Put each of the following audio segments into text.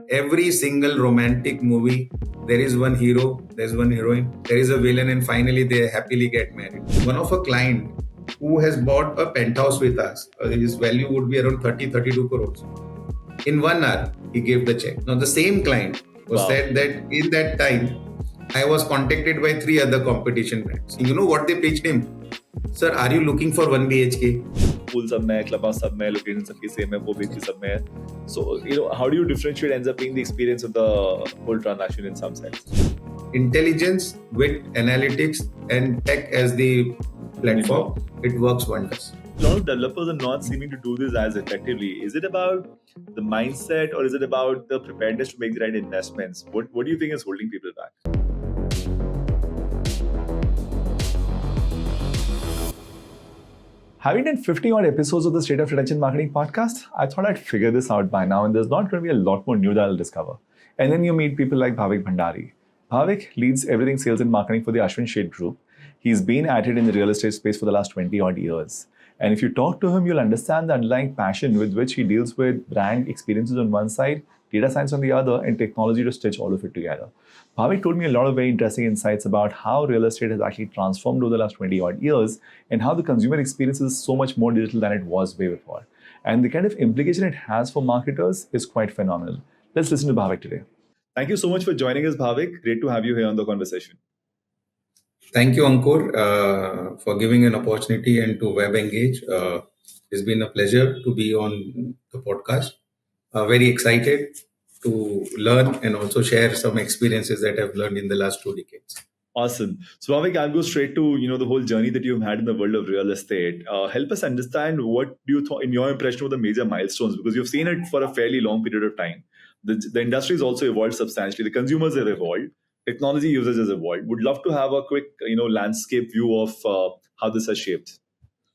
Every single romantic movie, there is one hero, there's one heroine, there is a villain, and finally they happily get married. One of a client who has bought a penthouse with us, his value would be around 32 crores. In 1 hour, he gave the check. Now, the same client was said that in that time, I was contacted by 3 other competition brands. You know what they pitched him? Sir, are you looking for 1 BHK? Pool सब में, club house सब में, location सबकी same है, वो भी सब में है. So, how do you differentiate ends up being the experience of the whole transaction in some sense? Intelligence with analytics and tech as the platform, it works wonders. A lot of developers are not seeming to do this as effectively. Is it about the mindset or is it about the preparedness to make the right investments? What do you think is holding people back? Having done 50 odd episodes of the State of Retention Marketing podcast, I thought I'd figure this out by now, and there's not going to be a lot more new that I'll discover. And then you meet people like Bhavik Bhandari. Bhavik leads everything sales and marketing for the Ashwin Sheth Group. He's been at it in the real estate space for the last 20 odd years. And if you talk to him, you'll understand the underlying passion with which he deals with brand experiences on one side, data science on the other, and technology to stitch all of it together. Bhavik told me a lot of very interesting insights about how real estate has actually transformed over the last 20 odd years and how the consumer experience is so much more digital than it was way before. And the kind of implication it has for marketers is quite phenomenal. Let's listen to Bhavik today. Thank you so much for joining us, Bhavik. Great to have you here on the conversation. Thank you, Ankur, for giving an opportunity, and to WebEngage. It's been a pleasure to be on the podcast. Very excited to learn and also share some experiences that I've learned in the last 2 decades. Awesome. So, Bhavik, I'll go straight to the whole journey that you've had in the world of real estate. Help us understand what do you in your impression of the major milestones, because you've seen it for a fairly long period of time. The industry has also evolved substantially. The consumers have evolved. Technology usage has evolved. Would love to have a quick landscape view of how this has shaped.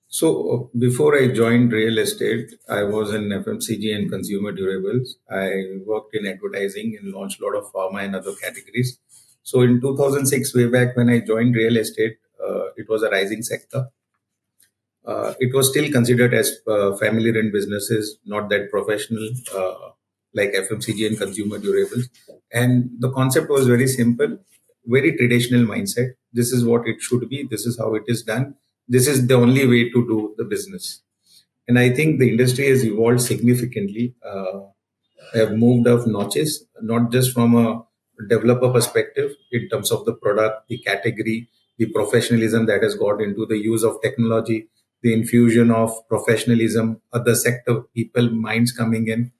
So before I joined real estate, I was in FMCG and consumer durables. I worked in advertising and launched a lot of pharma and other categories. So in 2006, way back when I joined real estate, it was a rising sector. It was still considered as family-run businesses, not that professional like FMCG and consumer durables. And the concept was very simple, very traditional mindset. This is what it should be. This is how it is done. This is the only way to do the business. And I think the industry has evolved significantly. Have moved up notches, not just from a developer perspective in terms of the product, the category, the professionalism that has got into the use of technology, the infusion of professionalism, other sector people, minds coming in.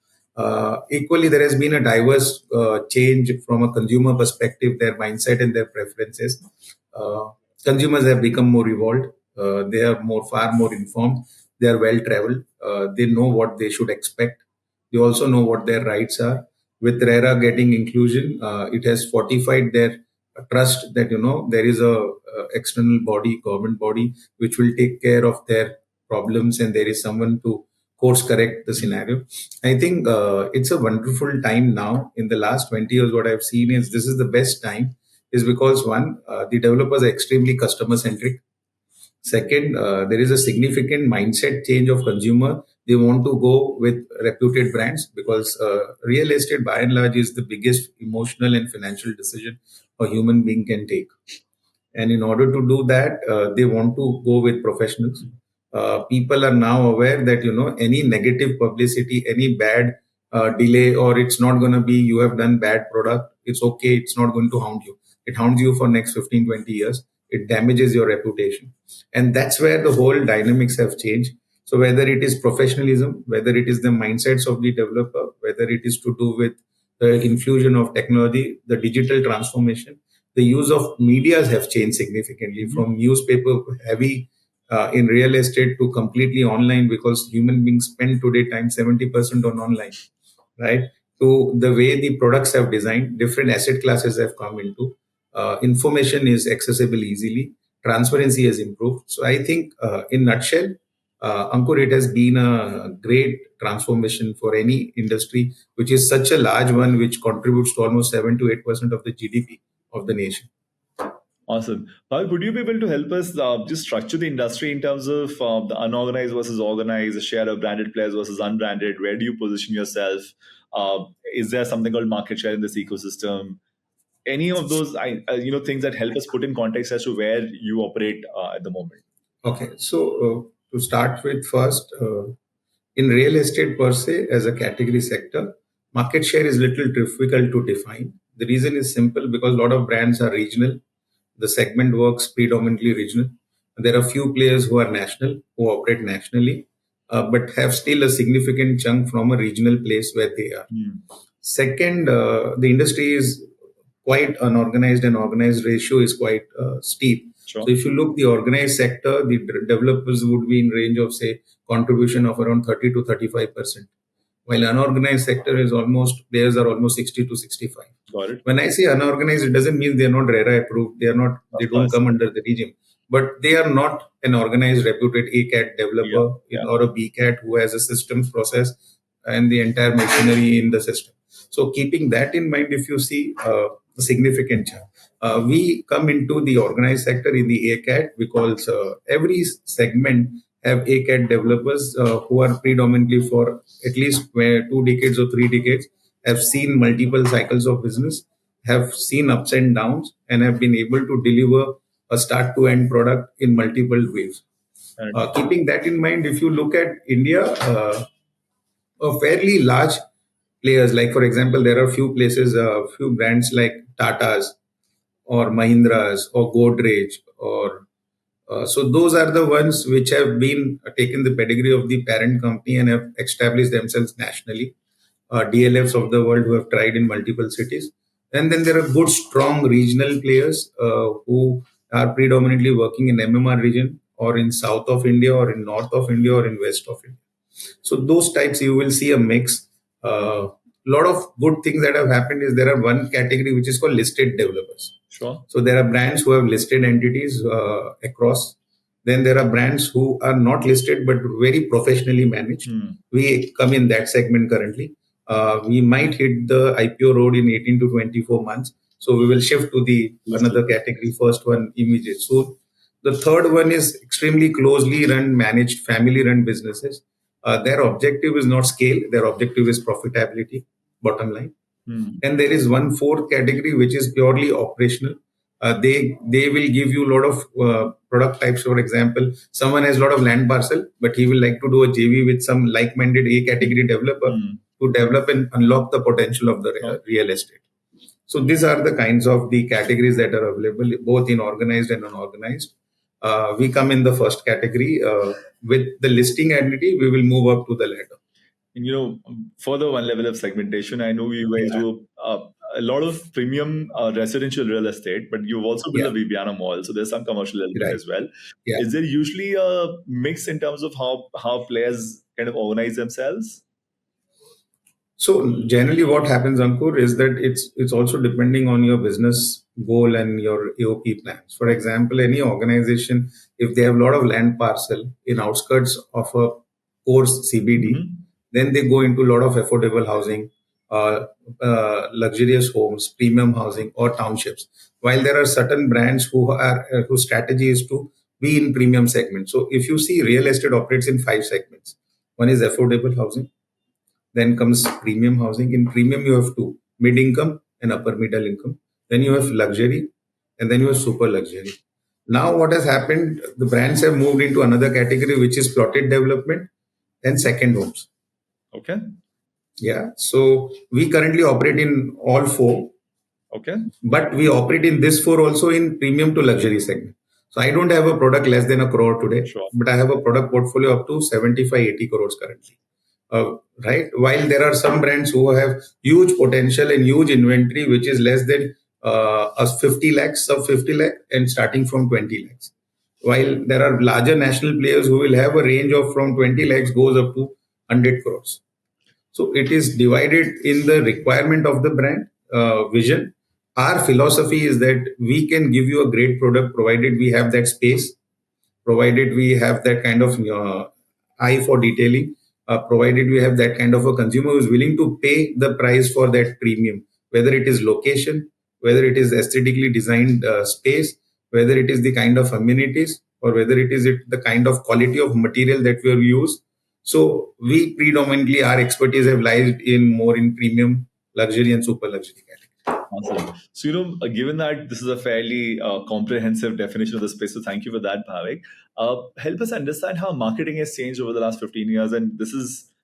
Equally, there has been a diverse change from a consumer perspective, their mindset and their preferences. Consumers have become more evolved. They are far more informed. They are well traveled. They know what they should expect. They also know what their rights are. With RERA getting inclusion, it has fortified their trust that there is a external body, government body, which will take care of their problems, and there is someone to course correct the scenario. I think it's a wonderful time now. In the last 20 years, what I've seen is this is the best time, is because one, the developers are extremely customer centric. Second, there is a significant mindset change of consumer. They want to go with reputed brands because real estate, by and large, is the biggest emotional and financial decision a human being can take. And in order to do that, they want to go with professionals. People are now aware that any negative publicity, any bad delay, or it's not going to be you have done bad product. It's okay. It's not going to haunt you. It haunts you for next 15, 20 years. It damages your reputation. And that's where the whole dynamics have changed. So whether it is professionalism, whether it is the mindsets of the developer, whether it is to do with the infusion of technology, the digital transformation, the use of medias have changed significantly from newspaper heavy in real estate to completely online, because human beings spend today time 70% on online, right? To the way the products have designed, different asset classes have come into. Information is accessible easily. Transparency has improved. So I think, in nutshell, Ankur, it has been a great transformation for any industry, which is such a large one, which contributes to almost 7 to 8% of the GDP of the nation. Awesome. Bhavik, would you be able to help us just structure the industry in terms of the unorganized versus organized, the share of branded players versus unbranded? Where do you position yourself? Is there something called market share in this ecosystem? Any of those, things that help us put in context as to where you operate at the moment? Okay, so to start with, first, in real estate per se, as a category sector, market share is little difficult to define. The reason is simple because a lot of brands are regional. The segment works predominantly regional. There are few players who are national, who operate nationally, but have still a significant chunk from a regional place where they are. Second, the industry is quite unorganized and organized ratio is quite steep. Sure. So if you look the organized sector, the developers would be in range of say contribution of around 30 to 35%. While unorganized sector is almost players are almost 60 to 65. Got it. When I say unorganized, it doesn't mean they are not RERA approved. They are not. They don't come under the regime, but they are not an organized, reputed ACAT developer or a BCAT who has a systems process and the entire machinery in the system. So keeping that in mind, if you see a significant chunk, we come into the organized sector in the ACAT because every segment have ACAT developers who are predominantly for at least 2 decades or 3 decades, have seen multiple cycles of business, have seen ups and downs, and have been able to deliver a start to end product in multiple ways. Keeping that in mind, if you look at India, a fairly large players, like for example, there are few places, few brands like Tata's or Mahindra's or Godrej or so those are the ones which have been taken the pedigree of the parent company and have established themselves nationally. DLFs of the world who have tried in multiple cities. And then there are good, strong regional players who are predominantly working in MMR region or in south of India or in north of India or in west of India. So those types you will see a mix. Lot of good things that have happened is there are one category which is called listed developers. Sure. So there are brands who have listed entities across. Then there are brands who are not listed but very professionally managed. We come in that segment currently. We might hit the IPO road in 18 to 24 months. So we will shift to the another category, first one immediate. So the third one is extremely closely run, managed, family run businesses. Their objective is not scale, their objective is profitability, bottom line. And there is one fourth category which is purely operational. They will give you a lot of product types. For example, someone has a lot of land parcel, but he will like to do a JV with some like-minded A category developer to develop and unlock the potential of the real estate. So these are the kinds of the categories that are available, both in organized and unorganized. We come in the first category. With the listing entity, we will move up to the ladder. And further one level of segmentation, I know you guys do a lot of premium residential real estate, but you've also built a Viviana mall, so there's some commercial element as well. Is there usually a mix in terms of how players kind of organize themselves? So generally what happens, Ankur, is that it's also depending on your business goal and your AOP plans. For example, any organization, if they have a lot of land parcel in outskirts of a core CBD, then they go into a lot of affordable housing, luxurious homes, premium housing, or townships. While there are certain brands whose strategy is to be in premium segment. So if you see, real estate operates in 5 segments. One is affordable housing. Then comes premium housing. In premium, you have 2, mid-income and upper middle income. Then you have luxury, and then you have super luxury. Now, what has happened, the brands have moved into another category, which is plotted development and second homes. Okay. Yeah. So we currently operate in all 4. Okay. But we operate in this 4 also in premium to luxury segment. So I don't have a product less than 1 crore today, but I have a product portfolio up to 75-80 crores currently. Right? While there are some brands who have huge potential and huge inventory, which is less than 50 lakhs, sub 50 lakh, and starting from 20 lakhs. While there are larger national players who will have a range of from 20 lakhs goes up to 100 crores. So it is divided in the requirement of the brand vision. Our philosophy is that we can give you a great product provided we have that space, provided we have that kind of eye for detailing, provided we have that kind of a consumer who is willing to pay the price for that premium, whether it is location, whether it is aesthetically designed space, whether it is the kind of amenities or whether the kind of quality of material that we have used. So we predominantly, our expertise have lied in more in premium, luxury and super luxury category. Awesome. So, given that this is a fairly comprehensive definition of the space, so thank you for that, Bhavik. Help us understand how marketing has changed over the last 15 years. And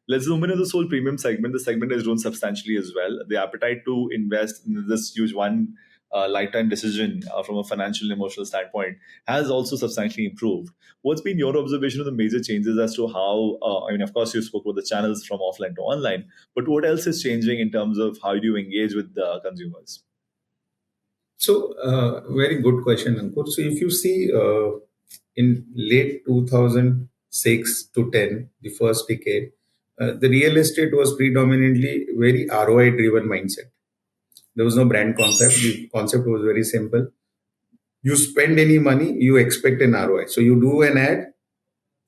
let's zoom into this whole premium segment. The segment has grown substantially as well. The appetite to invest in this huge one lifetime decision from a financial and emotional standpoint has also substantially improved. What's been your observation of the major changes as to how, of course, you spoke about the channels from offline to online, but what else is changing in terms of how do you engage with the consumers? So, very good question, Ankur. So, if you see in late 2006 to 10, the first decade, the real estate was predominantly very ROI driven mindset. There was no brand concept. The concept was very simple. You spend any money, you expect an ROI. So, you do an ad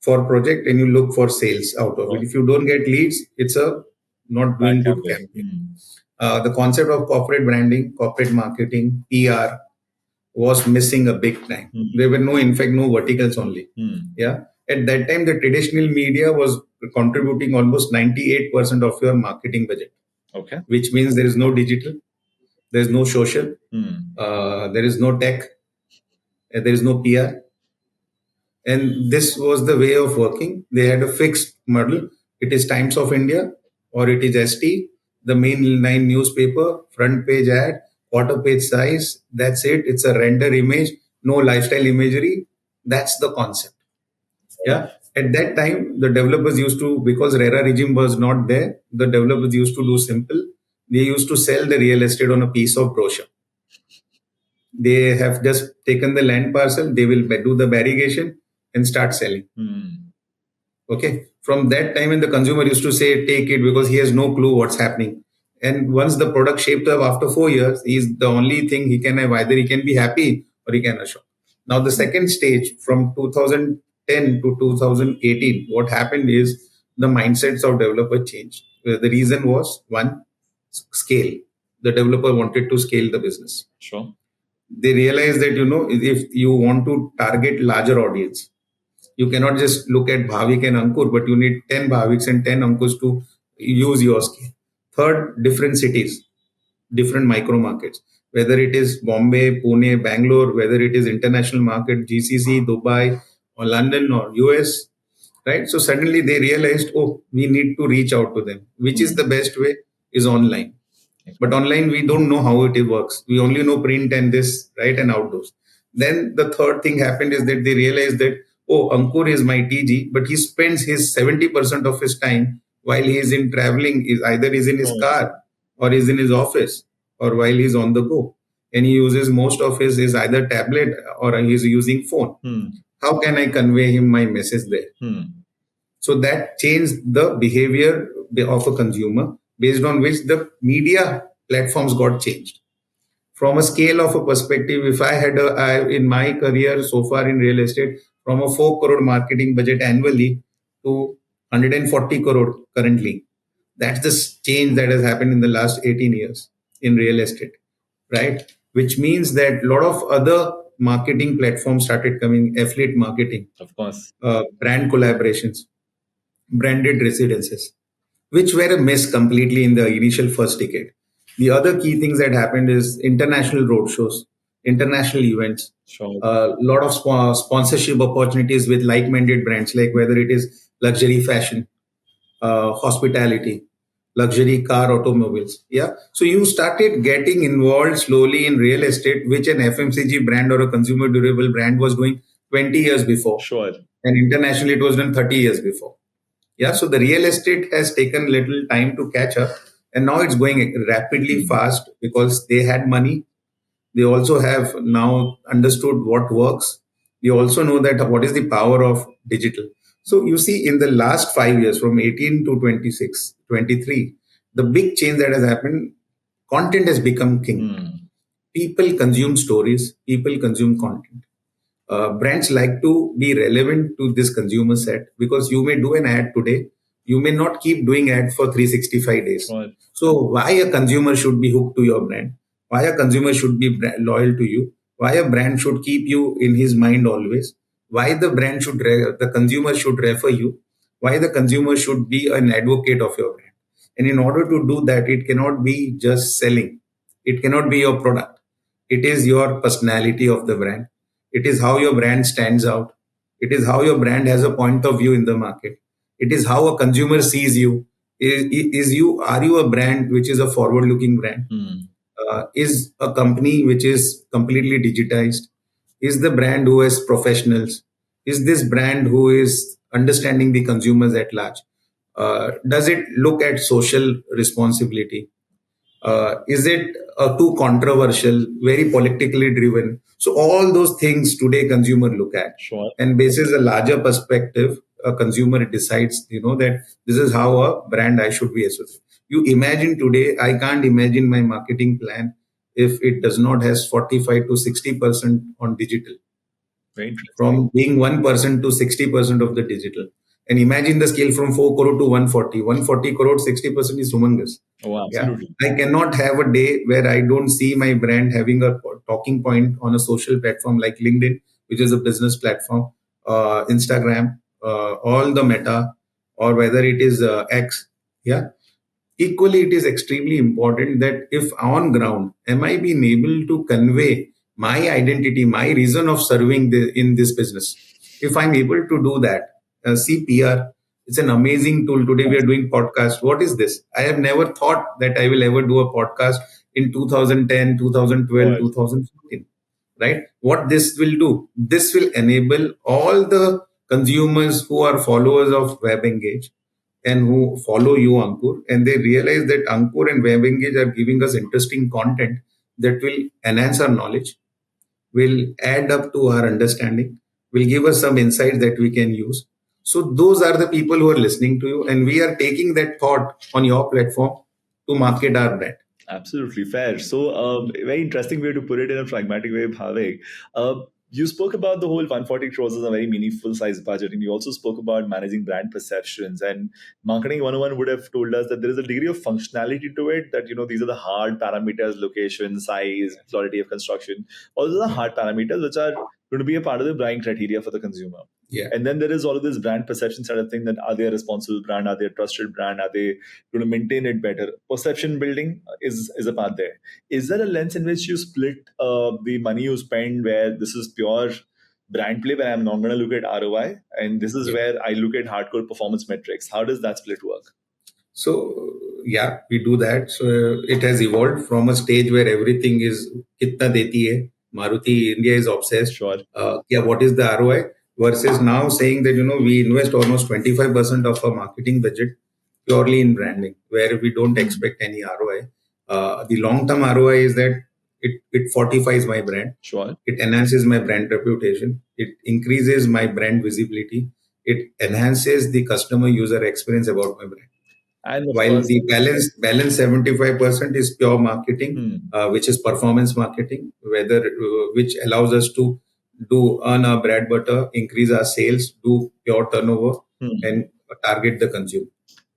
for project and you look for sales out of it. If you don't get leads, it's a not Bad doing good campaign. campaign. The concept of corporate branding, corporate marketing, PR was missing a big time. There were in fact, no verticals only. Yeah. At that time, the traditional media was contributing almost 98% of your marketing budget. Okay. Which means there is no digital, there is no social, there is no tech, there is no PR. And this was the way of working. They had a fixed model. It is Times of India or it is ST, the mainline newspaper, front page ad, quarter page size. That's it. It's a render image, no lifestyle imagery. That's the concept. Yeah. At that time, the developers used to, because RERA regime was not there, the developers used to do simple. They used to sell the real estate on a piece of brochure. They have just taken the land parcel, they will do the barrigation and start selling. Okay. From that time, and the consumer used to say, take it because he has no clue what's happening. And once the product shaped up after 4 years, is the only thing he can have. Either he can be happy or he can assure. Now, the second stage from 2010 to 2018, what happened is the mindsets of developer changed. The reason was one, scale. The developer wanted to scale the business. Sure. They realized that, if you want to target larger audience, you cannot just look at Bhavik and Ankur, but you need 10 Bhaviks and 10 Ankurs to use your scale. Third, different cities, different micro markets, whether it is Bombay, Pune, Bangalore, whether it is international market, GCC, Dubai, or London or US, right? So suddenly they realized, oh, we need to reach out to them. Which is the best way? Is online. But online, we don't know how it works. We only know print and this, right, and outdoors. Then the third thing happened is that they realized that, oh, Ankur is my TG, but he spends his 70% of his time while he is in traveling, is either is in his car or is in his office or while he's on the go. And he uses most of his is either tablet or he's using phone. How can I convey him my message there? So that changed the behavior of a consumer, based on which the media platforms got changed. From a scale of a perspective, if I had in my career so far in real estate, from a 4 crore marketing budget annually to 140 crore currently, that's the change that has happened in the last 18 years in real estate, right? Which means that a lot of other marketing platforms started coming, affiliate marketing, of course, brand collaborations, branded residences, which were a miss completely in the initial first decade. The other key things that happened is international roadshows, international events, a lot of sponsorship opportunities with like-minded brands, like whether it is luxury fashion, hospitality, luxury car, automobiles. Yeah. So you started getting involved slowly in real estate, which an FMCG brand or a consumer durable brand was doing 20 years before. Sure. And internationally, it was done 30 years before. Yeah, so the real estate has taken little time to catch up, and now it's going rapidly fast because they had money. They also have now understood what works. They also know that what is the power of digital. So you see, in the last 5 years, from 18 to 26, 23, the big change that has happened, content has become king. People consume stories, people consume content. Brands like to be relevant to this consumer set, because you may do an ad today, you may not keep doing ad for 365 days. Right. So why a consumer should be hooked to your brand? Why a consumer should be loyal to you? why a brand should keep you in his mind always, why the consumer should refer you, why the consumer should be an advocate of your brand. And in order to do that, it cannot be just selling, it cannot be your product. It is your personality of the brand. It is how your brand stands out. It is how your brand has a point of view in the market. It is how a consumer sees you. Are you a brand which is a forward looking brand? Is a company which is completely digitized? Is the brand who has professionals? Is this brand who is understanding the consumers at large? Does it look at social responsibility? Is it too controversial, very politically driven? So all those things today consumer look at, Sure. and basis a larger perspective, a consumer decides, that this is how a brand I should be associated. You imagine today, I can't imagine my marketing plan if it does not has 45 to 60% on digital, Very interesting. from being 1% to 60% of the digital. And imagine the scale from 4 crore to 140. 140 crore, 60% is humongous. Oh, Yeah. absolutely. I cannot have a day where I don't see my brand having a talking point on a social platform like LinkedIn, which is a business platform, Instagram, all the Meta, or whether it is X. Yeah. Equally, it is extremely important that if on ground, am I being able to convey my identity, my reason of serving in this business? If I'm able to do that, CPR, it's an amazing tool. Today we are doing podcast. What is this? I have never thought that I will ever do a podcast in 2010, 2012, Right. 2014. Right? What this will do? This will enable all the consumers who are followers of WebEngage and who follow you, Ankur, and they realize that Ankur and WebEngage are giving us interesting content that will enhance our knowledge, will add up to our understanding, will give us some insights that we can use. So those are the people who are listening to you, and we are taking that thought on your platform to market our brand. Absolutely fair. So, very interesting way to put it in a pragmatic way, Bhavik. You spoke about the whole 140 crores as a very meaningful size budget, and you also spoke about managing brand perceptions. And Marketing 101 would have told us that there is a degree of functionality to it, that these are the hard parameters: location, size, quality of construction. All those are hard parameters which are going to be a part of the buying criteria for the consumer. Yeah. And then there is all of this brand perception sort of thing, that are they a responsible brand? Are they a trusted brand? Are they going to maintain it better? Perception building is a part there. Is there a lens in which you split the money you spend, where this is pure brand play, where I'm not going to look at ROI, and this is Yeah. where I look at hardcore performance metrics? How does that split work? So yeah, we do that. So it has evolved from a stage where everything is kitna deti hai. Maruti India is obsessed. Sure. Yeah, what is the ROI? Versus now saying that we invest almost 25% of our marketing budget purely in branding, where we don't expect any ROI. The long-term ROI is that it fortifies my brand. Sure. It enhances my brand reputation. It increases my brand visibility. It enhances the customer user experience about my brand. And of While course, the balance 75% is pure marketing, which is performance marketing, whether which allows us to do earn our bread butter, increase our sales, do pure turnover, and target the consumer.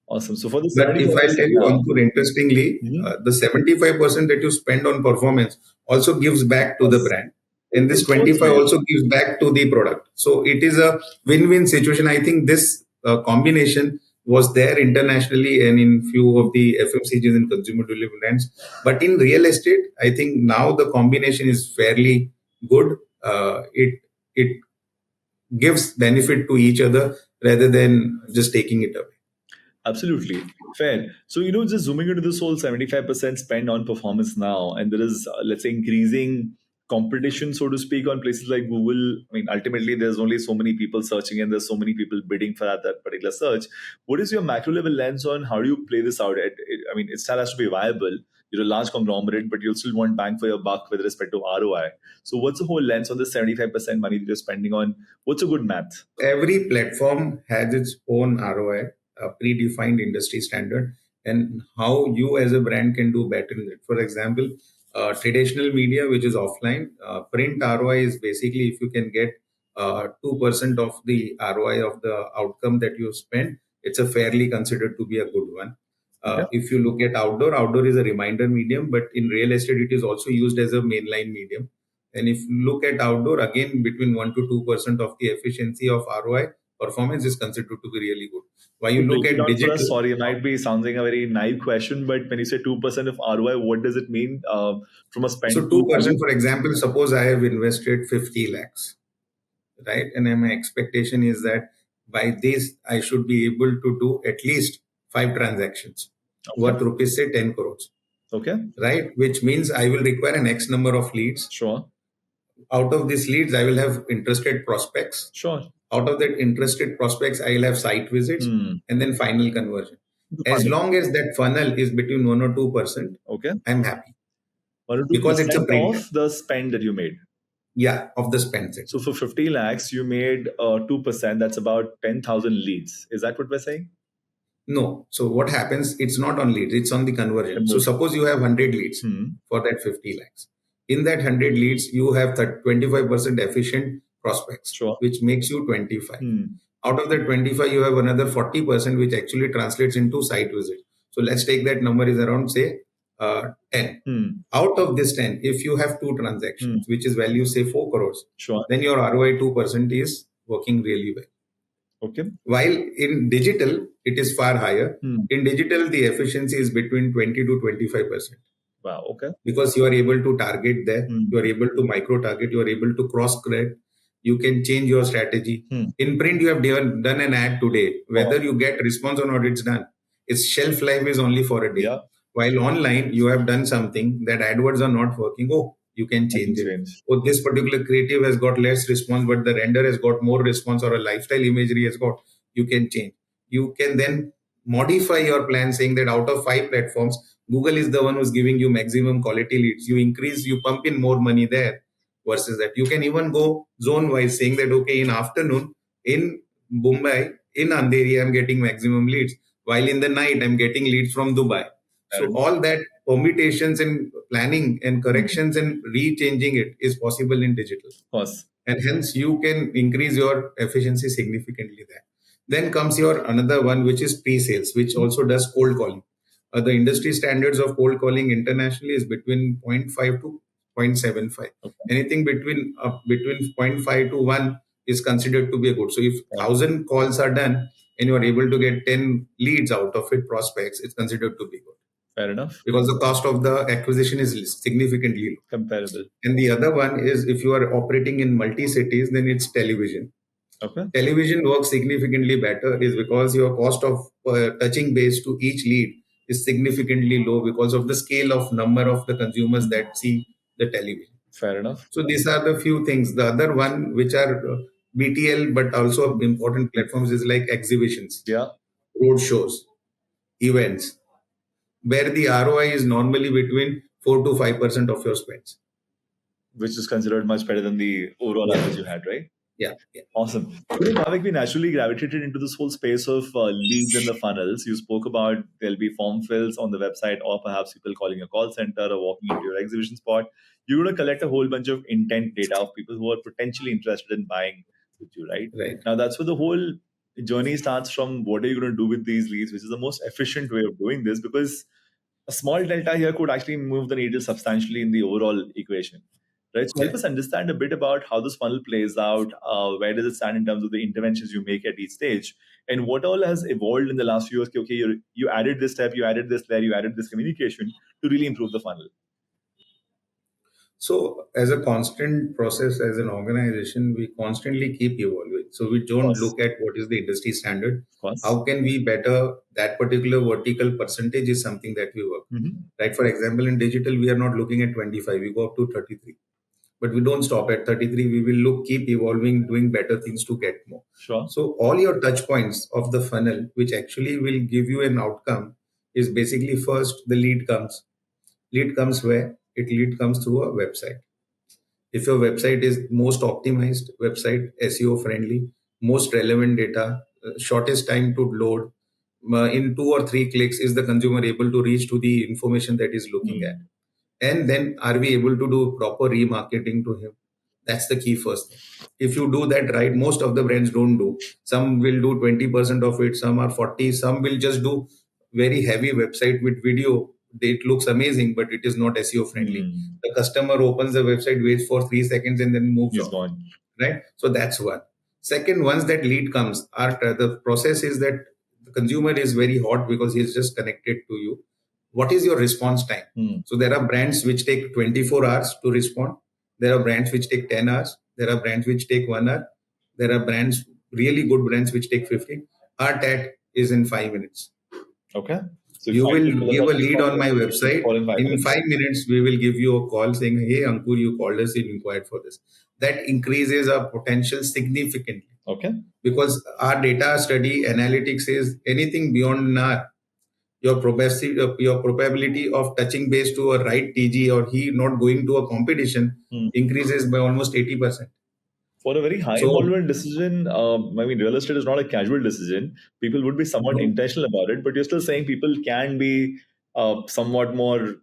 awesome. So for the But if I'll 75% tell you, now, Ankur, interestingly, the 75% that you spend on performance also gives back to the yes, brand. And this it shows 25 me. also gives back to the product. So it is a win-win situation. I think this combination was there internationally and in few of the FMCGs and consumer delivery brands. But in real estate, I think now the combination is fairly good. It gives benefit to each other rather than just taking it away. Absolutely. Fair. So, just zooming into this whole 75% spend on performance now, and there is, let's say, increasing competition, so to speak, on places like Google. I mean, ultimately, there's only so many people searching and there's so many people bidding for that particular search. What is your macro level lens on how do you play this out? I mean, it still has to be viable. You're a large conglomerate, but you'll still want bang for your buck with respect to ROI. So, what's the whole lens on the 75% money that you're spending on? What's a good math? Every platform has its own ROI, a predefined industry standard, and how you as a brand can do better in it. For example, traditional media, which is offline, print ROI is basically if you can get 2% of the ROI of the outcome that you spend, it's a fairly considered to be a good one. Okay. If you look at outdoor is a reminder medium, but in real estate, it is also used as a mainline medium. And if you look at outdoor, again, between 1 to 2% of the efficiency of ROI performance is considered to be really good. While you To look break it at down for us, digital, sorry, it might be sounding a very naive question, but when you say 2% of ROI, what does it mean from a spend so to value? 2%, for example, suppose I have invested 50 lakhs, right? And then my expectation is that by this, I should be able to do at least five transactions Okay. worth rupees, say 10 crores, Okay. right? Which means I will require an X number of leads. Sure. Out of these leads, I will have interested prospects. Sure. Out of that interested prospects, I will have site visits Hmm. and then final conversion. The As funnel. long as that funnel is between 1 or 2%, Okay. I'm happy 1 or because it's a 2% print. of the spend that you made. Yeah, of the spend set. So for 50 lakhs, you made 2%. That's about 10,000 leads. Is that what we're saying? No. So what happens? It's not on leads, it's on the conversion. So Conversion. suppose you have 100 leads Hmm. for that 50 lakhs. In that 100 leads, you have 25% efficient prospects, Sure. which makes you 25. Hmm. Out of that 25, you have another 40%, which actually translates into site visits. So let's take that number is around, say, 10. Hmm. Out of this 10, if you have two Hmm. transactions, which is value, say, 4 crores, Sure. then your ROI 2% is working really well. Okay. While in digital, it is far higher. Hmm. In digital, the efficiency is between 20 to 25% Wow. Okay. because you are able to target there, Hmm. you are able to micro target, you are able to cross correct, you can change your strategy. Hmm. In print, you have done an ad today, Oh. whether you get response or not, it's done. Its shelf life is only for a day. Yeah. While online, you have done something that AdWords are not working. Oh, you can I can change it. change. Oh, this particular creative has got less response, but the render has got more response, or a lifestyle imagery has got. You can change. You can then modify your plan, saying that out of 5 platforms, Google is the one who's giving you maximum quality leads. You increase, you pump in more money there versus that. You can even go zone wise, saying that, okay, in afternoon, in Mumbai, in Andheri, I'm getting maximum leads, while in the night, I'm getting leads from Dubai. Fair So enough. all that permutations and planning and corrections and rechanging it is possible in digital. Of course. And hence you can increase your efficiency significantly there. Then comes your another one, which is pre-sales, which also does cold calling. The industry standards of cold calling internationally is between zero point 0.5 to 0.75. Okay. Anything between zero point 0.5 to 1 is considered to be a good. So if Yeah. 1,000 calls are done and you are able to get 10 leads out of it, prospects, it's considered to be good Fair enough. because the cost of the acquisition is significantly low. Comparable. And the other one is if you are operating in multi cities, then it's television. Okay. Television works significantly better is because your cost of touching base to each lead is significantly low because of the scale of number of the consumers that see the television. Fair enough. So these are the few things. The other one, which are BTL, but also important platforms, is like exhibitions, Yeah. road shows, events, where the ROI is normally between 4 to 5% of your spends. Which is considered much better than the overall Yeah. average you had, right? Yeah. Awesome. You know, Bhavik, we naturally gravitated into this whole space of leads and the funnels. You spoke about there'll be form fills on the website, or perhaps people calling a call center or walking into your exhibition spot. You're going to collect a whole bunch of intent data of people who are potentially interested in buying with you, right? Right. Now, that's where the whole journey starts from. What are you going to do with these leads, which is the most efficient way of doing this, because a small delta here could actually move the needle substantially in the overall equation. Right. So help us understand a bit about how this funnel plays out. Where does it stand in terms of the interventions you make at each stage, and what all has evolved in the last few years? Okay, you added this step, you added this layer, you added this communication to really improve the funnel. So, as a constant process, as an organization, we constantly keep evolving. So, we don't Course. look at what is the industry standard. Of course. How can we better that particular vertical percentage is something that we work. Right. For example, in digital, we are not looking at 25, we go up to 33. But we don't stop at 33. We will keep evolving, doing better things to get more. Sure. So, all your touch points of the funnel, which actually will give you an outcome, is basically first the lead comes. Lead comes where? Lead comes through a website. If your website is most optimized website, SEO friendly, most relevant data, shortest time to load, in 2 or 3 clicks, is the consumer able to reach to the information that is looking at? And then are we able to do proper remarketing to him? That's the key first thing. If you do that right, most of the brands don't do. Some will do 20% of it, some are 40, some will just do very heavy website with video it looks amazing, but it is not SEO friendly. The customer opens the website, waits for 3 seconds, and then moves He's on. gone. Right? So that's one. Second, once that lead comes, the process is that the consumer is very hot because he's just connected to you. What is your response time? So there are brands which take 24 hours to respond. There are brands which take 10 hours. There are brands which take 1 hour. There are brands, really good brands, which take 15. Our TAT is in 5 minutes. Okay. So You will give a lead on response my website. call in 5 minutes. 5 minutes, we will give you a call saying, "Hey, Ankur, you called us and inquired for this." That increases our potential significantly. Okay. Because our data study analytics is anything beyond an hour. Your probability of touching base to a right TG or he not going to a competition increases by almost 80%. For a very high So- involvement decision, I mean, real estate is not a casual decision. People would be somewhat intentional about it, but you're still saying people can be somewhat more,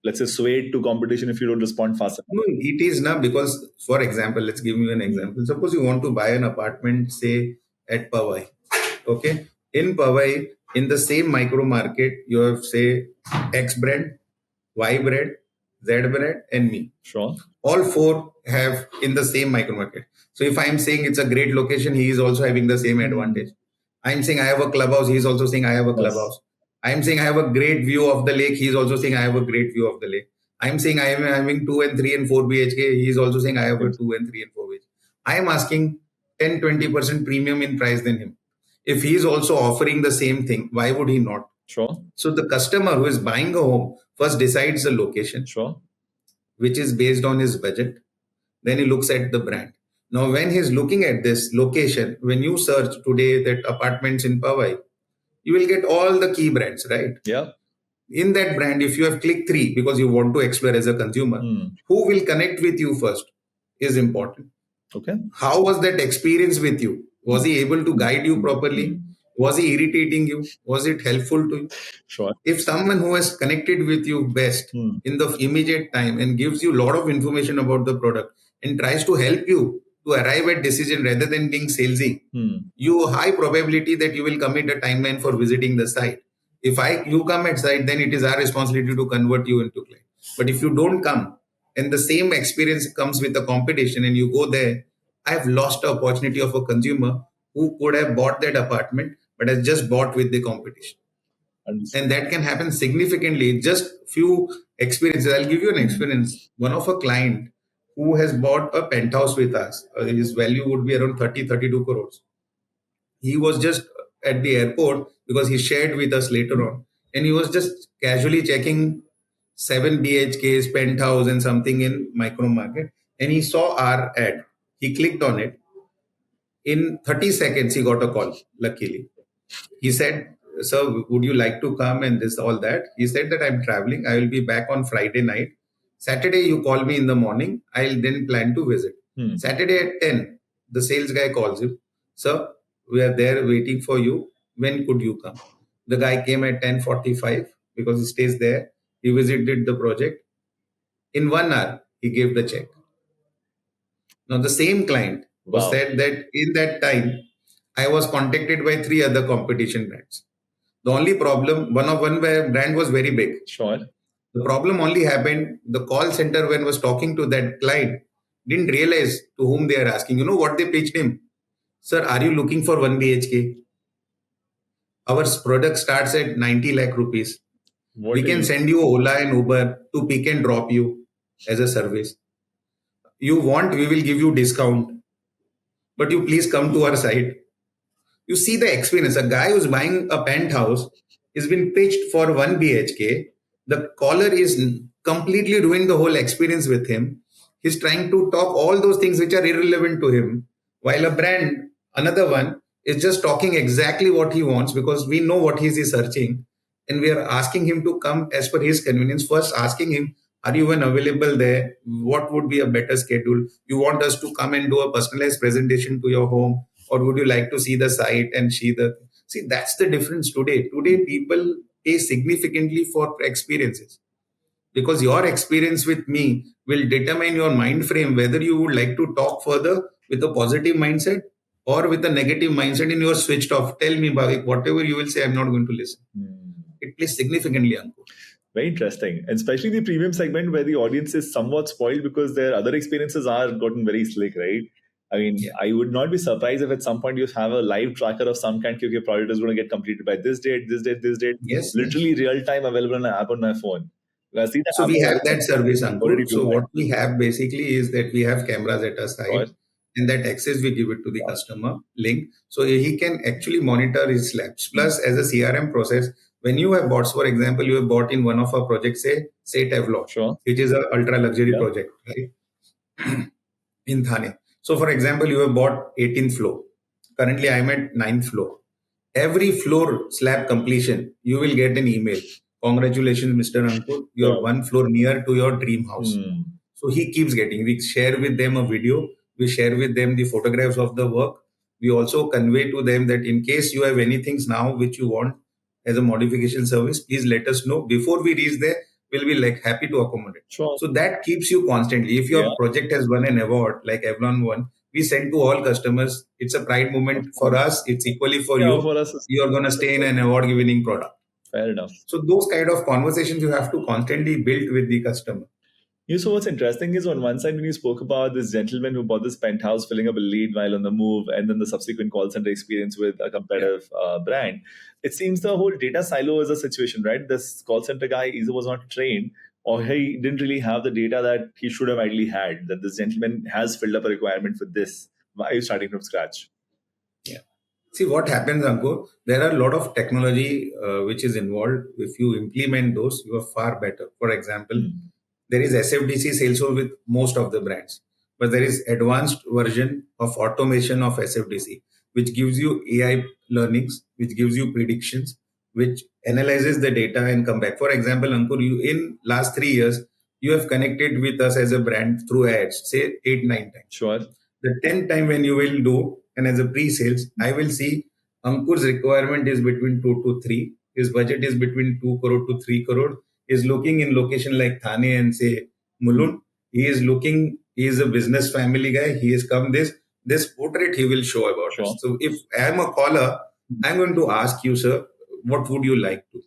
let's say, swayed to competition if you don't respond fast enough. No, it is not, because, for example, let's give you an example. Suppose you want to buy an apartment, say, at Powai. Okay. In Powai, in the same micro market, you have, say, X brand, Y brand, Z brand, and me. Sure. All four have in the same micro market. So if I'm saying it's a great location, he is also having the same advantage. I'm saying I have a clubhouse, he is also saying I have a clubhouse. I'm saying I have a great view of the lake, he is also saying I have a great view of the lake. I'm saying I am having 2 and 3 and 4 BHK, he is also saying I have a 2 and 3 and 4 BHK. I am asking 10-20% premium in price than him. If he is also offering the same thing, why would he not? Sure. So the customer who is buying a home first decides the location. Sure. Which is based on his budget. Then he looks at the brand. Now, when he's looking at this location, when you search today that apartments in Powai, you will get all the key brands, right? Yeah. In that brand, if you have clicked 3 because you want to explore as a consumer, who will connect with you first is important. Okay. How was that experience with you? Was he able to guide you properly? Was he irritating you? Was it helpful to you? Sure. If someone who has connected with you best in the immediate time and gives you a lot of information about the product and tries to help you to arrive at decision rather than being salesy, you high probability that you will commit a timeline for visiting the site. If you come at site, then it is our responsibility to convert you into client. But if you don't come and the same experience comes with the competition and you go there, I've lost the opportunity of a consumer who could have bought that apartment but has just bought with the competition. And that can happen significantly. Just few experiences. I'll give you an experience. One of a client who has bought a penthouse with us, his value would be around 30-32 crores. He was just at the airport because he shared with us later on. And he was just casually checking 7 BHKs, penthouse and something in micro market. And he saw our ad. He clicked on it. In 30 seconds, he got a call, luckily. He said, "Sir, would you like to come?" And this, all that. He said that I'm traveling. I will be back on Friday night. Saturday, you call me in the morning. I'll then plan to visit. Saturday at 10, the sales guy calls him. "Sir, we are there waiting for you. When could you come?" The guy came at 10:45 because he stays there. He visited the project. In 1 hour, he gave the check. Now, the same client said that in that time, I was contacted by 3 other competition brands. The only problem, one brand was very big. Sure. The problem only happened, the call center when was talking to that client didn't realize to whom they are asking. You know what they pitched him? "Sir, are you looking for 1 BHK? Our product starts at 90 lakh rupees. We can send you Ola and Uber to pick and drop you as a service. You want, we will give you discount. But you please come to our site." You see the experience. A guy who's buying a penthouse is been pitched for 1 BHK. The caller is completely ruined the whole experience with him. He's trying to talk all those things which are irrelevant to him. While a brand, another one, is just talking exactly what he wants because we know what he's searching. And we are asking him to come as per his convenience. First, asking him, "Are you even available there? What would be a better schedule? You want us to come and do a personalized presentation to your home? Or would you like to see the site and see the..." See, that's the difference today. Today, people pay significantly for experiences because your experience with me will determine your mind frame, whether you would like to talk further with a positive mindset or with a negative mindset and you're switched off. Tell me, Bhavik, whatever you will say, I'm not going to listen. It plays significantly, Ankur. Very interesting. And especially the premium segment where the audience is somewhat spoiled because their other experiences are gotten very slick, right? I mean, Yeah. I would not be surprised if at some point you have a live tracker of some kind. Okay, your project is going to get completed by this date, this date, this date. Yes, yes. Literally real time available on an app on my phone. I see that So we have that service, already Ankur. blew So my what we have basically is that we have cameras at our side, mind. and that access we give it to the customer link, so he can actually monitor his slabs. Plus, as a CRM process, when you have bought, for example, you have bought in one of our projects, say Tevlon, Sure. which is a ultra luxury Yeah. project, right, in Thane. So, for example, you have bought 18th floor. Currently, I'm at 9th floor. Every floor slab completion, you will get an email. Congratulations, Mr. Ankur. You're Yeah. one floor near to your dream house. Hmm. So he keeps getting. We share with them a video. We share with them the photographs of the work. We also convey to them that in case you have anything now which you want as a modification service, please let us know. Before we reach there, we'll be like happy to accommodate. Sure. So that keeps you constantly. If Yeah. your project has won an award like Avalon won, we send to all customers. It's a pride Of moment for course. us. It's equally for Yeah, you. for us, it's You're going to stay in an award-winning product. fair enough. So those kind of conversations you have to constantly build with the customer. So what's interesting is on one side when you spoke about this gentleman who bought this penthouse filling up a lead while on the move and then the subsequent call center experience with a Yeah. competitive brand, it seems the whole data silo is a situation, right? This call center guy either was not trained or he didn't really have the data that he should have ideally had, that this gentleman has filled up a requirement for this. Why are you starting from scratch? Yeah. See what happens, Ankur. There are a lot of technology which is involved. If you implement those, you are far better. For example, there is SFDC Salesforce with most of the brands, but there is advanced version of automation of SFDC, which gives you AI learnings, which gives you predictions, which analyzes the data and come back. For example, Ankur, you in last 3 years, you have connected with us as a brand through ads, say 8, 9 times. Sure. The 10th time when you will do, and as a pre-sales, I will see Ankur's requirement is between 2 to 3. His budget is between 2 crore to 3 crore. Is looking in location like Thane and say Mulund. He is looking, he is a business family guy. He has come this portrait he will show about us. Sure. So if I am a caller, I'm going to ask you, sir, what would you like to?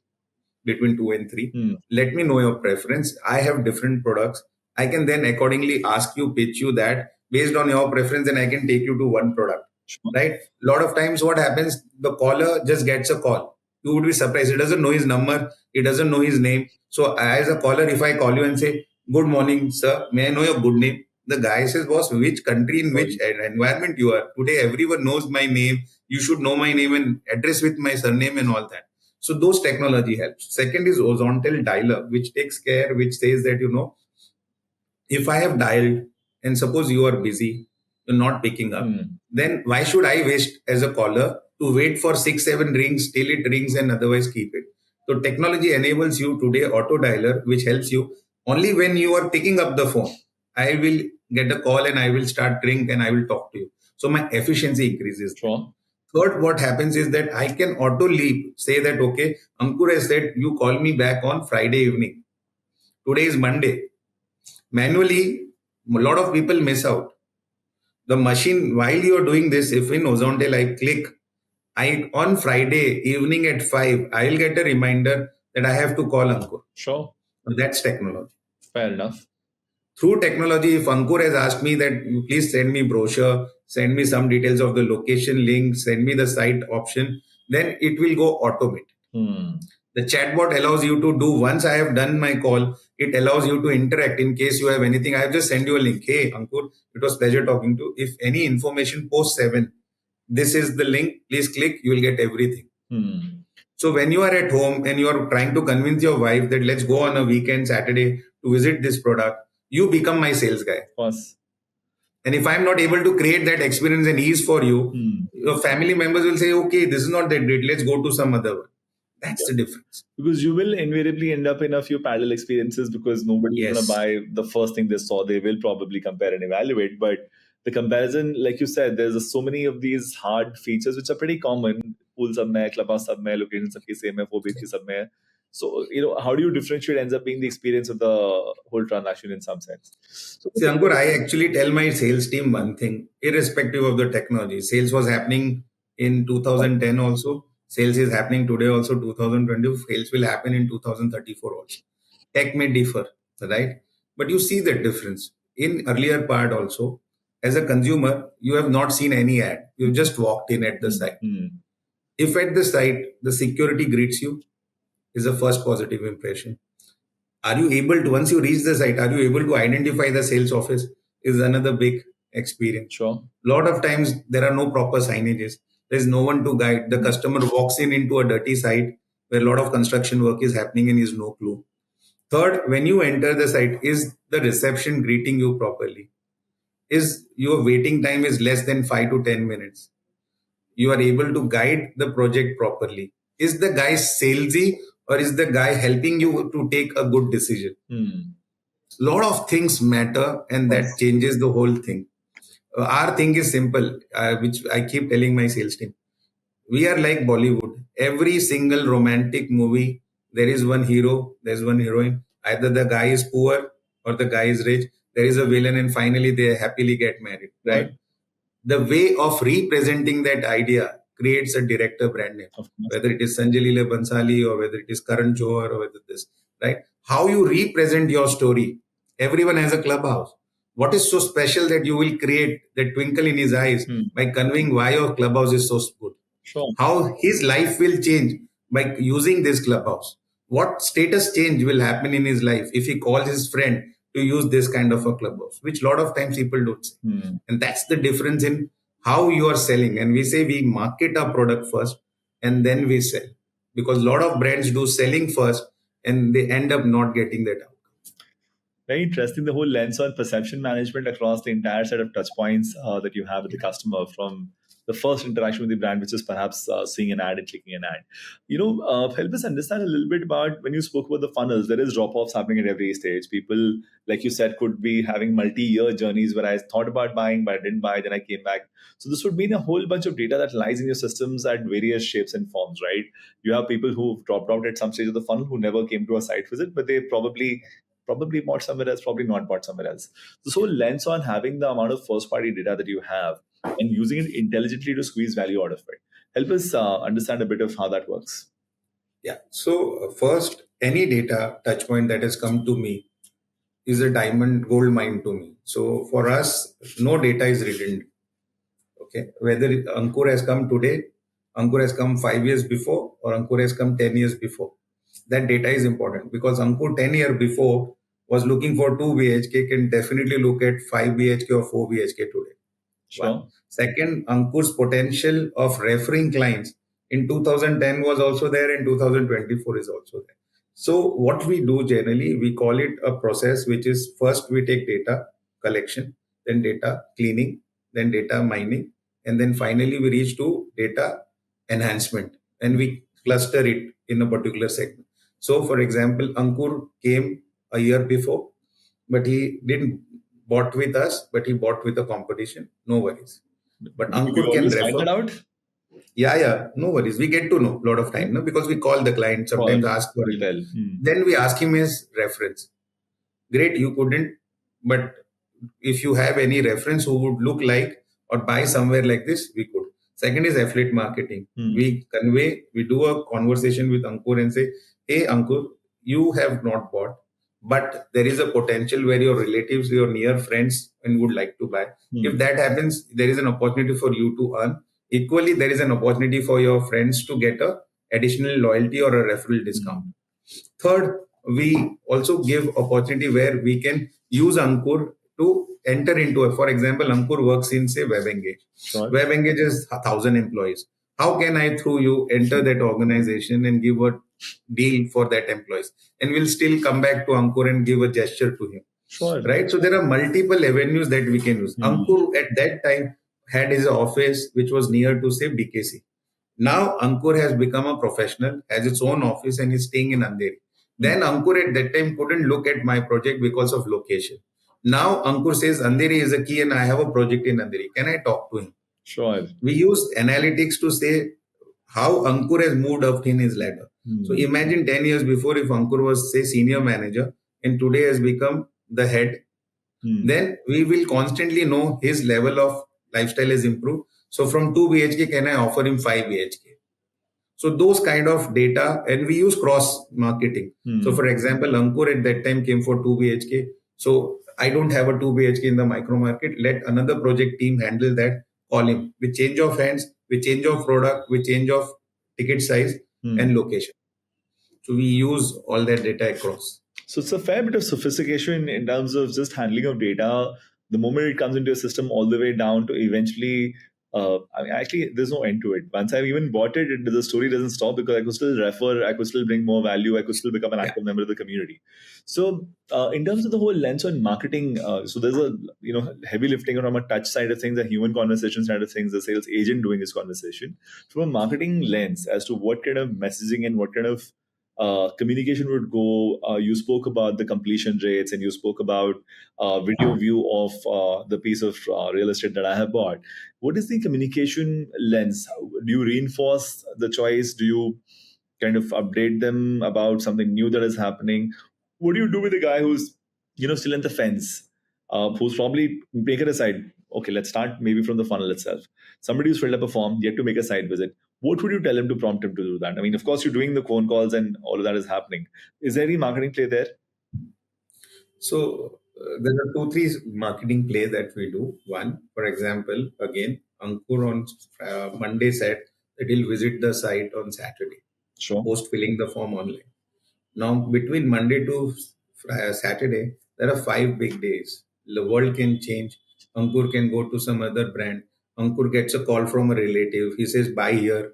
Between 2 and 3. Let me know your preference. I have different products. I can then accordingly ask you, pitch you that based on your preference, and I can take you to one product. Sure. Right? A lot of times, what happens, the caller just gets a call. You would be surprised. He doesn't know his number, he doesn't know his name. So, as a caller, if I call you and say, good morning, sir, may I know your good name? The guy says, boss, which country, in which environment you are? Today, everyone knows my name. You should know my name and address with my surname and all that. So those technology helps. Second is horizontal dialer, which takes care, which says that, if I have dialed and suppose you are busy, you're not picking up, then why should I waste as a caller to wait for 6, 7 rings till it rings and otherwise keep it? So technology enables you today auto dialer, which helps you only when you are picking up the phone. I will get a call and I will start ring and I will talk to you. So my efficiency increases. Sure. Third, what happens is that I can auto leap, say that, okay, Ankur has said, you call me back on Friday evening. Today is Monday. Manually, a lot of people miss out. The machine, while you are doing this, if in horizontal I click, on Friday evening at 5, I'll get a reminder that I have to call Ankur. Sure. That's technology. Fair enough. Through technology, if Ankur has asked me that please send me brochure, send me some details of the location link, send me the site option, then it will go automated. The chatbot allows you to do, once I have done my call, it allows you to interact in case you have anything. I have just send you a link. Hey, Ankur, it was pleasure talking to you. If any information post 7, this is the link. Please click. You will get everything. So when you are at home and you are trying to convince your wife that let's go on a weekend, Saturday to visit this product, you become my sales guy. Of course. And if I'm not able to create that experience and ease for you, your family members will say, okay, this is not that great. Let's go to some other one. That's the difference. Because you will invariably end up in a few parallel experiences because nobody's Yes. going to buy the first thing they saw. They will probably compare and evaluate. But the comparison, like you said, there's so many of these hard features which are pretty common. Pool sab mein, clubhouse sab mein, location sabki same hai, 4 sab mein. So, how do you differentiate ends up being the experience of the whole transaction in some sense? So, See, Ankur, I actually tell my sales team one thing, irrespective of the technology. Sales was happening in 2010 also. Sales is happening today also, 2020. Sales will happen in 2034 also. tech may differ, right? But you see the difference. In earlier part also, as a consumer, you have not seen any ad. You just walked in at the site. If at the site, the security greets you, is the first positive impression. Are you able to, once you reach the site, are you able to identify the sales office? Is another big experience. Sure. Lot of times there are no proper signages. There's no one to guide. The customer walks in into a dirty site where a lot of construction work is happening and he has no clue. Third, when you enter the site, is the reception greeting you properly? Is your waiting time is less than 5 to 10 minutes? You are able to guide the project properly. Is the guy salesy or is the guy helping you to take a good decision? Lot of things matter and that changes the whole thing. Our thing is simple, which I keep telling my sales team. We are like Bollywood. Every single romantic movie, there is one hero, there's one heroine. Either the guy is poor or the guy is rich. There is a villain, and finally they happily get married, right? The way of representing that idea creates a director brand name, whether it is Sanjay Leela Bansali or whether it is Karan Johar or whether this, right? How you represent your story. Everyone has a clubhouse. What is so special that you will create that twinkle in his eyes by conveying why your clubhouse is so good? Sure. How his life will change by using this clubhouse. What status change will happen in his life if he calls his friend to use this kind of a clubhouse, which a lot of times people don't say. And that's the difference in how you are selling. And we say we market our product first and then we sell. Because a lot of brands do selling first and they end up not getting that out. Very interesting. The whole lens on perception management across the entire set of touch points that you have with the customer, from the first interaction with the brand, which is perhaps seeing an ad and clicking an ad. Help us understand a little bit about when you spoke about the funnels. There is drop-offs happening at every stage. People, like you said, could be having multi-year journeys where I thought about buying, but I didn't buy, then I came back. So this would mean a whole bunch of data that lies in your systems at various shapes and forms, right? You have people who've dropped out at some stage of the funnel who never came to a site visit, but they probably bought somewhere else, probably not bought somewhere else. This whole lens on having the amount of first party data that you have and using it intelligently to squeeze value out of it. Help us understand a bit of how that works. Yeah. So first, any data touch point that has come to me is a diamond gold mine to me. So for us, no data is redundant. Okay. Whether Ankur has come today, Ankur has come 5 years before, or Ankur has come 10 years before. That data is important because Ankur 10 years before was looking for 2 BHK can definitely look at 5 BHK or 4 BHK today. Sure. One. Second, Ankur's potential of referring clients in 2010 was also there and 2024 is also there. So what we do generally, we call it a process, which is first we take data collection, then data cleaning, then data mining, and then finally we reach to data enhancement and we cluster it in a particular segment. So for example, Ankur came a year before, but he didn't bought with us, but he bought with the competition. No worries. But Ankur can find that refer. out? Yeah, no worries. We get to know a lot of time, no? Because we call the client, sometimes ask for it. Then we ask him his reference. Great, you couldn't, but if you have any reference who would look like or buy somewhere like this, we could. Second is affiliate marketing. We do a conversation with Ankur and say, hey, Ankur, you have not bought, but there is a potential where your relatives, your near friends, and would like to buy. If that happens, there is an opportunity for you to earn. Equally, there is an opportunity for your friends to get a additional loyalty or a referral discount. Third, we also give opportunity where we can use Ankur to enter into for example, Ankur works in say WebEngage. Sure. WebEngage is 1,000 employees. How can I through you enter that organization and give a deal for that employees? And we'll still come back to Ankur and give a gesture to him. Sure. Right? So there are multiple avenues that we can use. Ankur at that time had his office, which was near to say BKC. Now Ankur has become a professional, has its own office and is staying in Andheri. Then Ankur at that time couldn't look at my project because of location. Now Ankur says Andheri is a key and I have a project in Andheri. Can I talk to him? Sure. We use analytics to say how Ankur has moved up in his ladder. So imagine 10 years before if Ankur was say senior manager and today has become the head, then we will constantly know his level of lifestyle has improved. So from 2 BHK, can I offer him 5 BHK? So those kind of data, and we use cross marketing. So for example, Ankur at that time came for 2 BHK. So I don't have a 2 BHK in the micro market. Let another project team handle that. Call him with change of hands, with change of product, with change of ticket size and location. So we use all that data across. So it's a fair bit of sophistication in terms of just handling of data. The moment it comes into a system, all the way down to eventually, I mean, actually, there's no end to it. Once I've even bought it, the story doesn't stop because I could still refer, I could still bring more value, I could still become an Yeah. active member of the community. So, in terms of the whole lens on marketing, so there's a heavy lifting from a touch side of things, a human conversation side of things, the sales agent doing his conversation. From a marketing lens, as to what kind of messaging and what kind of communication would go. You spoke about the completion rates and you spoke about video view of the piece of real estate that I have bought. What is the communication lens? Do you reinforce the choice? Do you kind of update them about something new that is happening? What do you do with a guy who's still in the fence, who's probably make it aside? Okay, let's start maybe from the funnel itself. Somebody who's filled up a form, yet to make a site visit. What would you tell him to prompt him to do that? I mean, of course, you're doing the phone calls and all of that is happening. Is there any marketing play there? So there are two, three marketing plays that we do. One, for example, again, Ankur on Monday said that he'll visit the site on Saturday, Sure. post filling the form online. Now, between Monday to Saturday, there are 5 big days. The world can change. Ankur can go to some other brand. Ankur gets a call from a relative. He says, buy here.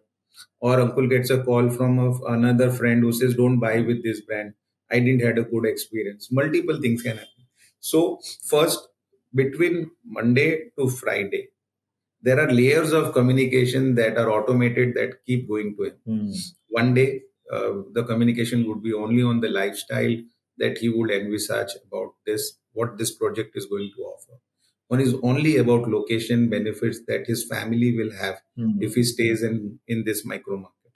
Or Ankur gets a call from another friend who says, don't buy with this brand. I didn't had a good experience. Multiple things can happen. So, first, between Monday to Friday, there are layers of communication that are automated that keep going to him. One day, the communication would be only on the lifestyle that he would envisage about this, what this project is going to offer. One is only about location benefits that his family will have if he stays in this micro market.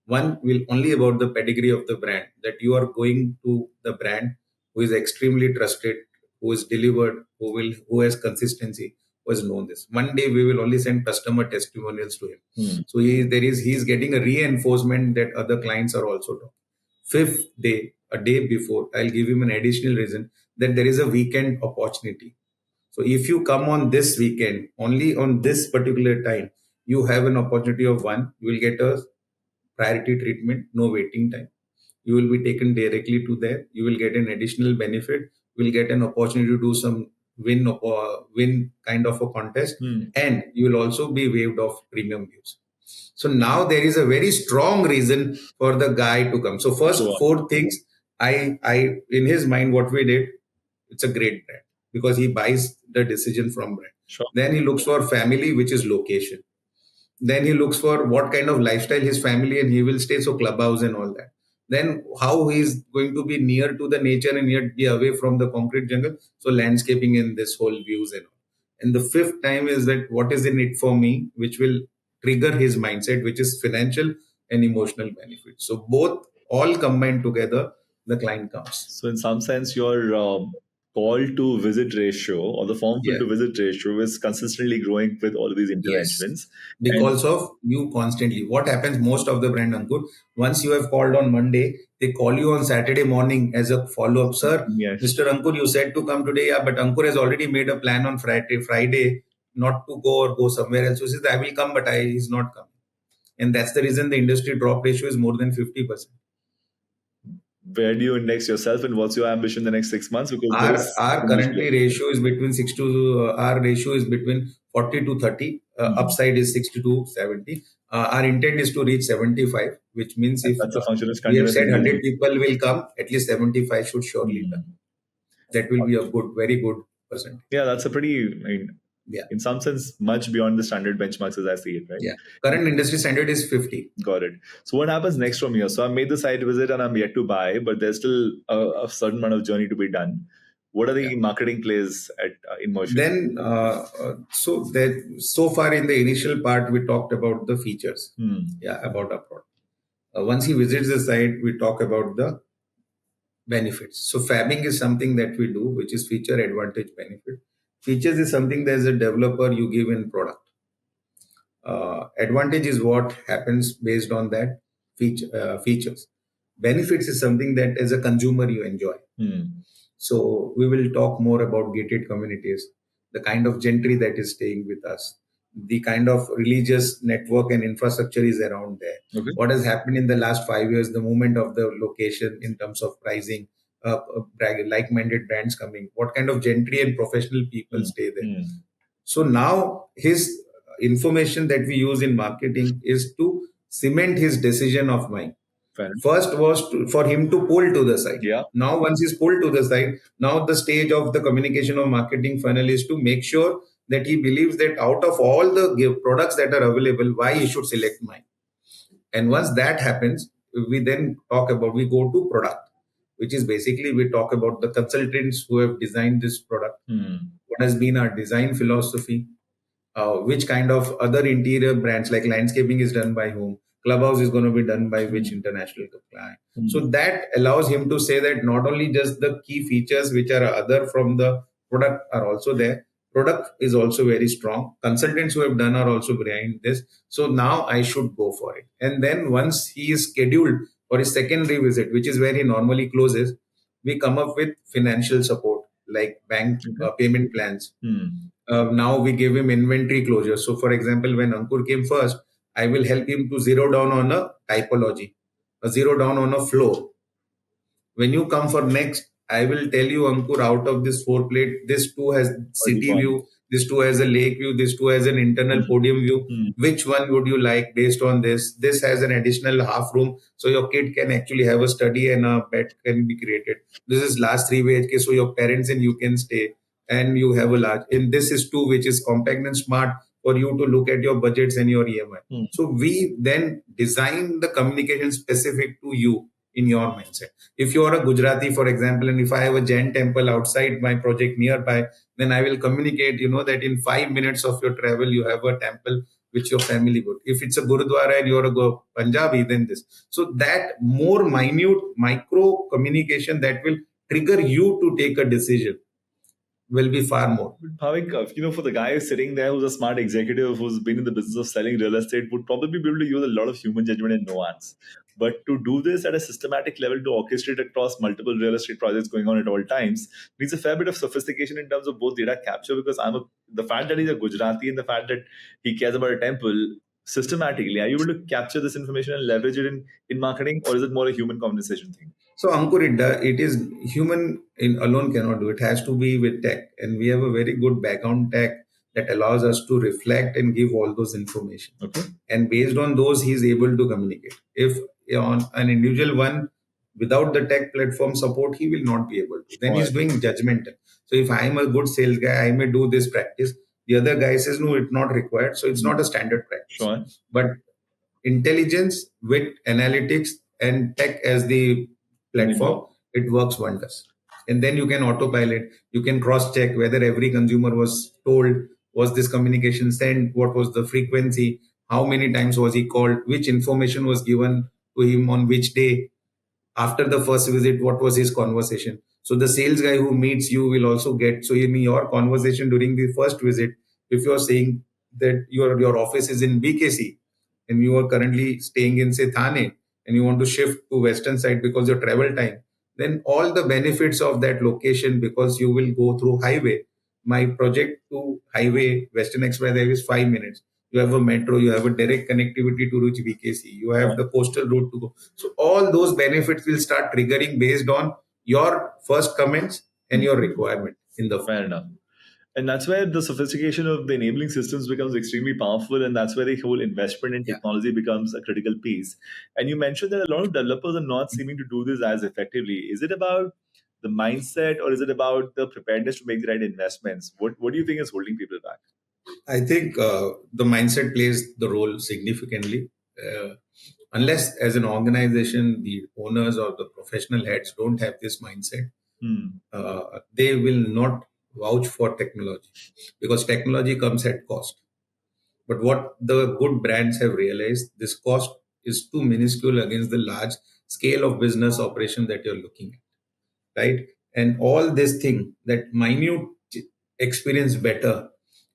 One will only about the pedigree of the brand, that you are going to the brand who is extremely trusted, who is delivered, who has consistency, who has known this. One day we will only send customer testimonials to him. So he's getting a reinforcement that other clients are also talking. Fifth day, a day before, I'll give him an additional reason that there is a weekend opportunity. So if you come on this weekend, only on this particular time, you have an opportunity of one, you will get a priority treatment, no waiting time. You will be taken directly to there. You will get an additional benefit. You will get an opportunity to do some win kind of a contest, and you will also be waived off premium dues. So now there is a very strong reason for the guy to come. So first four things, I in his mind, what we did, it's a great brand because he buys the decision from brand. Sure. Then he looks for family, which is location. Then he looks for what kind of lifestyle his family and he will stay, so clubhouse and all that. Then how he's going to be near to the nature and yet be away from the concrete jungle, so landscaping and this whole views and all. And the fifth time is that what is in it for me, which will trigger his mindset, which is financial and emotional benefit. So both all combined together, the client comes. So in some sense, your call to visit ratio or the form fill to visit ratio is consistently growing with all of these interventions. Because of you constantly. What happens most of the brand, Ankur, once you have called on Monday, they call you on Saturday morning as a follow-up. Sir, Yes. Mr. Ankur, you said to come today, yeah, but Ankur has already made a plan on Friday not to go or go somewhere else. So he says, I will come, but he's not coming. And that's the reason the industry drop ratio is more than 50%. Where do you index yourself and what's your ambition the next 6 months? Because our currently ratio is between 6 to our ratio is between 40 to 30. Upside is 60 to 70. Our intent is to reach 75, which means if that's a function of we have said 100 engagement. people will come, at least 75 should surely come. That will be a good, very good percentage. Yeah, that's a pretty, in some sense, much beyond the standard benchmarks as I see it, right? Yeah. Current industry standard is 50. Got it. So what happens next from here? So I made the site visit and I'm yet to buy, but there's still a certain amount of journey to be done. What are the marketing plays in motion? Then, so far in the initial part, we talked about the features. About our product. Once he visits the site, we talk about the benefits. So fabbing is something that we do, which is feature, advantage, benefit. Features is something that as a developer you give in product. Advantage is what happens based on that. features. Benefits is something that as a consumer you enjoy. So we will talk more about gated communities, the kind of gentry that is staying with us, the kind of religious network and infrastructure is around there. Okay. What has happened in the last 5 years, the movement of the location in terms of pricing, like-minded brands coming, what kind of gentry and professional people stay there. So now his information that we use in marketing is to cement his decision of mine. First was for him to pull to the side. Yeah. Now, once he's pulled to the side, now the stage of the communication or marketing funnel is to make sure that he believes that out of all the products that are available, why he should select mine. And once that happens, we then we go to product, which is basically we talk about the consultants who have designed this product. What has been our design philosophy? Which kind of other interior brands like landscaping is done by whom, clubhouse is going to be done by which international client. So that allows him to say that not only just the key features which are other from the product are also there, product is also very strong, consultants who have done are also behind this, so now I should go for it. And then once he is scheduled for his secondary visit, which is where he normally closes, we come up with financial support like bank payment plans. Now we give him inventory closure. So, for example, when Ankur came first, I will help him to zero down on a typology, a zero down on a flow. When you come for next, I will tell you, Ankur, out of this 4 plate, this two has city view, this two has a lake view, this two has an internal podium view. Which one would you like based on this? This has an additional half room, so your kid can actually have a study and a bed can be created. This is last 3 BHK, so your parents and you can stay and you have a large. And this is two, which is compact and smart for you to look at your budgets and your EMI. So we then design the communication specific to you in your mindset. If you are a Gujarati, for example, and if I have a Jain temple outside my project nearby, then I will communicate, that in 5 minutes of your travel, you have a temple which your family would. If it's a Gurudwara and you're a Punjabi, then this. So that more minute micro communication that will trigger you to take a decision will be far more. Bhavik, for the guy sitting there who's a smart executive who's been in the business of selling real estate, would probably be able to use a lot of human judgment and nuance. But to do this at a systematic level, to orchestrate across multiple real estate projects going on at all times, needs a fair bit of sophistication in terms of both data capture. Because the fact that he's a Gujarati and the fact that he cares about a temple systematically, are you able to capture this information and leverage it in marketing, or is it more a human conversation thing? So Ankur, it is human alone cannot do. It has to be with tech, and we have a very good background tech that allows us to reflect and give all those information. Okay. And based on those, he is able to communicate. If on an individual one, without the tech platform support, he will not be able to. Then he's doing judgmental. So if I am a good sales guy, I may do this practice. The other guy says, no, it's not required. So it's not a standard practice. Sure. But intelligence with analytics and tech as the platform, it works wonders. And then you can autopilot, you can cross check whether every consumer was told, was this communication sent, what was the frequency, how many times was he called, which information was given to him on which day, after the first visit, what was his conversation. So the sales guy who meets you will also get, so in your conversation during the first visit, if you're saying that your office is in BKC and you are currently staying in, say, Thane, and you want to shift to western side because your travel time, then all the benefits of that location, because you will go through highway. My project to highway, Western Express Highway, is 5 minutes. You have a metro, you have a direct connectivity to reach BKC, you have the coastal route to go. So all those benefits will start triggering based on your first comments and your requirement in the fair enough. And that's where the sophistication of the enabling systems becomes extremely powerful, and that's where the whole investment in technology becomes a critical piece. And you mentioned that a lot of developers are not seeming to do this as effectively. Is it about the mindset, or is it about the preparedness to make the right investments? What do you think is holding people back? I think the mindset plays the role significantly. Unless, as an organization, the owners or the professional heads don't have this mindset, they will not vouch for technology, because technology comes at cost. But what the good brands have realized, this cost is too minuscule against the large scale of business operation that you're looking at, right? And all this thing, that minute experience better,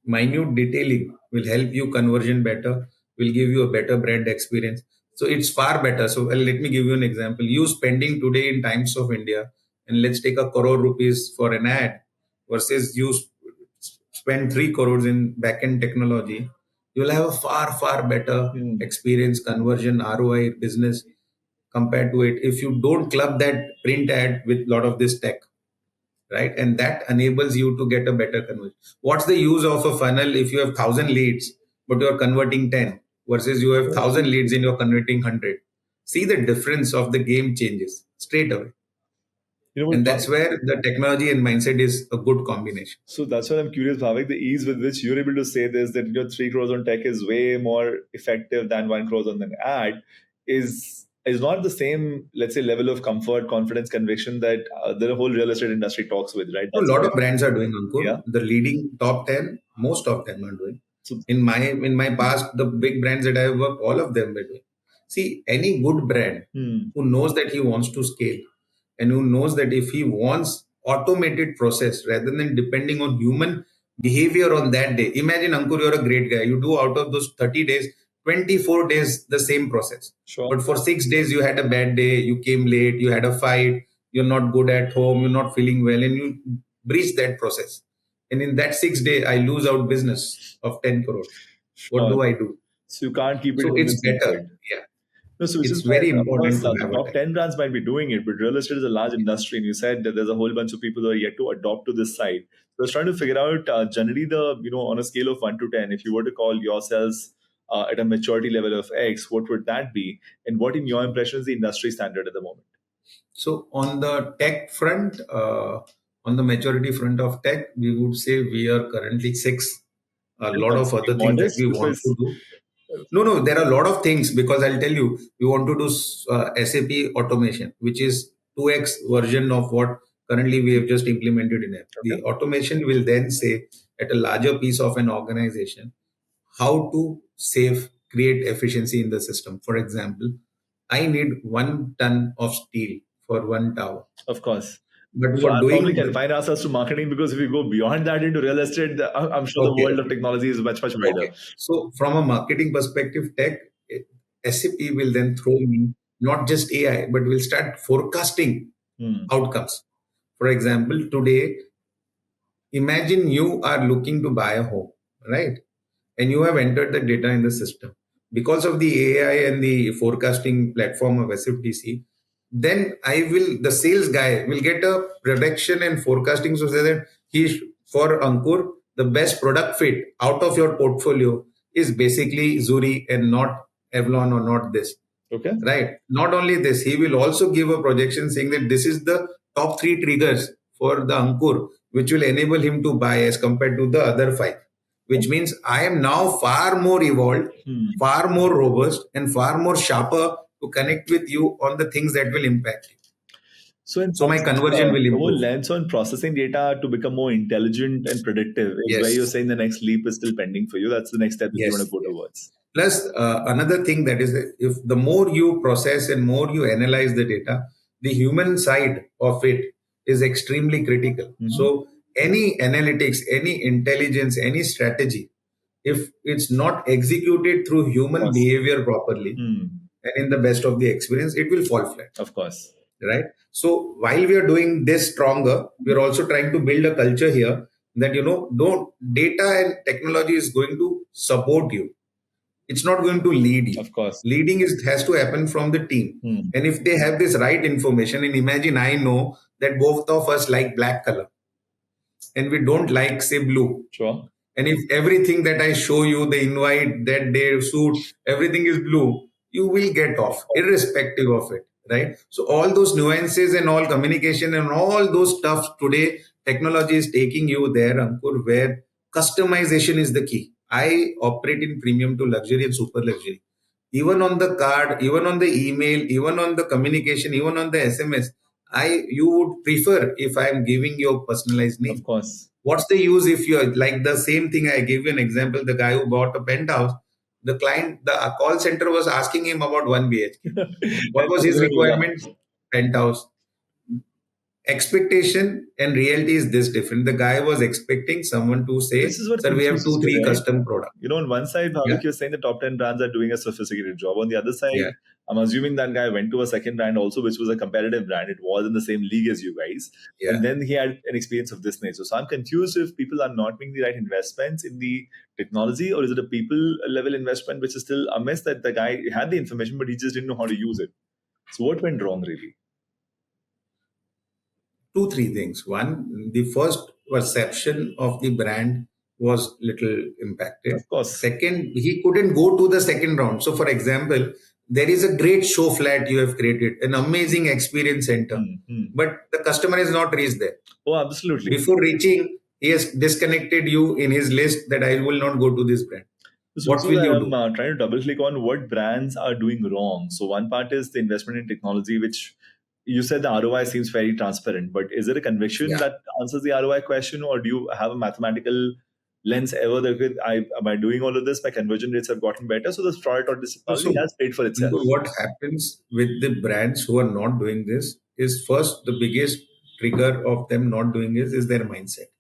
minute detailing will help you conversion better, will give you a better brand experience. So it's far better. So let me give you an example. You spending today in Times of India, and let's take a crore rupees for an ad, versus you spend 3 crores in back-end technology. You'll have a far better experience, conversion, ROI, business compared to it if you don't club that print ad with a lot of this tech, right? And that enables you to get a better conversion. What's the use of a funnel if you have 1,000 leads but you're converting 10, versus you have 1,000 leads and you're converting 100? See, the difference of the game changes straight away. And that's where the technology and mindset is a good combination. So that's what I'm curious, Bhavik. The ease with which you're able to say this, that your 3 crores on tech is way more effective than 1 crore on an ad, is not the same, let's say, level of comfort, confidence, conviction that the whole real estate industry talks with, right? So a That's lot why, of brands are doing, Ankur. yeah. The leading top 10, most of them are doing. So, In my past, the big brands that I have worked, all of them were doing. See, any good brand who knows that he wants to scale, and who knows that if he wants automated process rather than depending on human behavior on that day. Imagine, Ankur, you're a great guy. You do out of those 30 days, 24 days the same process. sure. But for 6 days, you had a bad day, you came late, you had a fight, you're not good at home, you're not feeling well, and you breach that process. And in that 6 day, I lose out business of 10 crores. What do I do? So you can't keep it So in it's the secret. better. Yeah. No, so which It's is why, very of important course, to the have a top tech. 10 brands might be doing it, but real estate is a large industry. And you said that there's a whole bunch of people who are yet to adopt to this side. So I was trying to figure out generally on a scale of 1 to 10, if you were to call yourselves at a maturity level of X, what would that be? And what, in your impression, is the industry standard at the moment? So on the tech front, on the maturity front of tech, we would say we are currently 6. A lot of other things that Modest, we want because to do. No, there are a lot of things, because I'll tell you, we want to do SAP automation, which is 2x version of what currently we have just implemented in it. The automation will then say at a larger piece of an organization how to save, create efficiency in the system. For example, I need 1 ton of steel for 1 tower. Of course. But So for I'll probably doing confine ourselves to marketing, because if we go beyond that into real estate, I'm sure the okay, world of technology is much, much wider. okay. So from a marketing perspective, SAP will then throw me not just AI, but will start forecasting outcomes. For example, today, imagine you are looking to buy a home, right? And you have entered the data in the system. Because of the AI and the forecasting platform of SFDC, then the sales guy will get a prediction and forecasting, so that for Ankur, the best product fit out of your portfolio is basically Zuri and not Avalon or not this. Okay. Right. Not only this, he will also give a projection saying that this is the top 3 triggers for the Ankur, which will enable him to buy as compared to the other 5. Which means I am now far more evolved, far more robust, and far more sharper to connect with you on the things that will impact you. So my conversion will the whole improve. lens on processing data to become more intelligent and predictive is where Yes. you're saying the next leap is still pending for you. That's the next step that you Yes. want to go towards. Plus, another thing that is that if the more you process and more you analyze the data, the human side of it is extremely critical. So, any analytics, any intelligence, any strategy, if it's not executed through human behavior properly and in the best of the experience, it will fall flat. Of course. Right. So, while we are doing this stronger, we are also trying to build a culture here that, don't data and technology is going to support you. It's not going to lead you. Of course. Leading has to happen from the team. And if they have this right information, and imagine I know that both of us like black color and we don't like, say, blue. Sure. And if everything that I show you, the invite, that day, suit, everything is blue, you will get off, irrespective of it, right? So all those nuances and all communication and all those stuff today, technology is taking you there, Ankur, where customization is the key. I operate in premium to luxury and super luxury. Even on the card, even on the email, even on the communication, even on the SMS, you would prefer if I am giving you a personalized name. Of course. What's the use if you're like the same thing? I gave you an example. The guy who bought a penthouse, the client, the call center was asking him about 1 BHK. What was his requirement? Penthouse. Expectation and reality is this different. The guy was expecting someone to This say, is what "Sir, we have confuses two, me, three right? custom products." On one side, Yeah, Bhavik, you're saying the top 10 brands are doing a sophisticated job. On the other side, yeah, I'm assuming that guy went to a second brand also, which was a competitive brand. It was in the same league as you guys. yeah. And then he had an experience of this nature. So I'm confused if people are not making the right investments in the technology, or is it a people level investment, which is still a mess that the guy had the information, but he just didn't know how to use it. So what went wrong, really? Two, three things. One, the first perception of the brand was little impacted. Of course. Second, he couldn't go to the second round. So, for example, there is a great show flat you have created, an amazing experience center, Hmm. but the customer has not reached there. Oh, absolutely. Before reaching, he has disconnected you in his list that I will not go to this brand. So What which is will why you I'm do? trying to double click on what brands are doing wrong. So one part is the investment in technology, which you said the ROI seems very transparent, but is it a conviction Yeah. that answers the ROI question, or do you have a mathematical lens ever that by doing all of this, my conversion rates have gotten better? So the product or this So, technology has paid for itself. Ankur, what happens with the brands who are not doing this is first the biggest trigger of them not doing this is their mindset.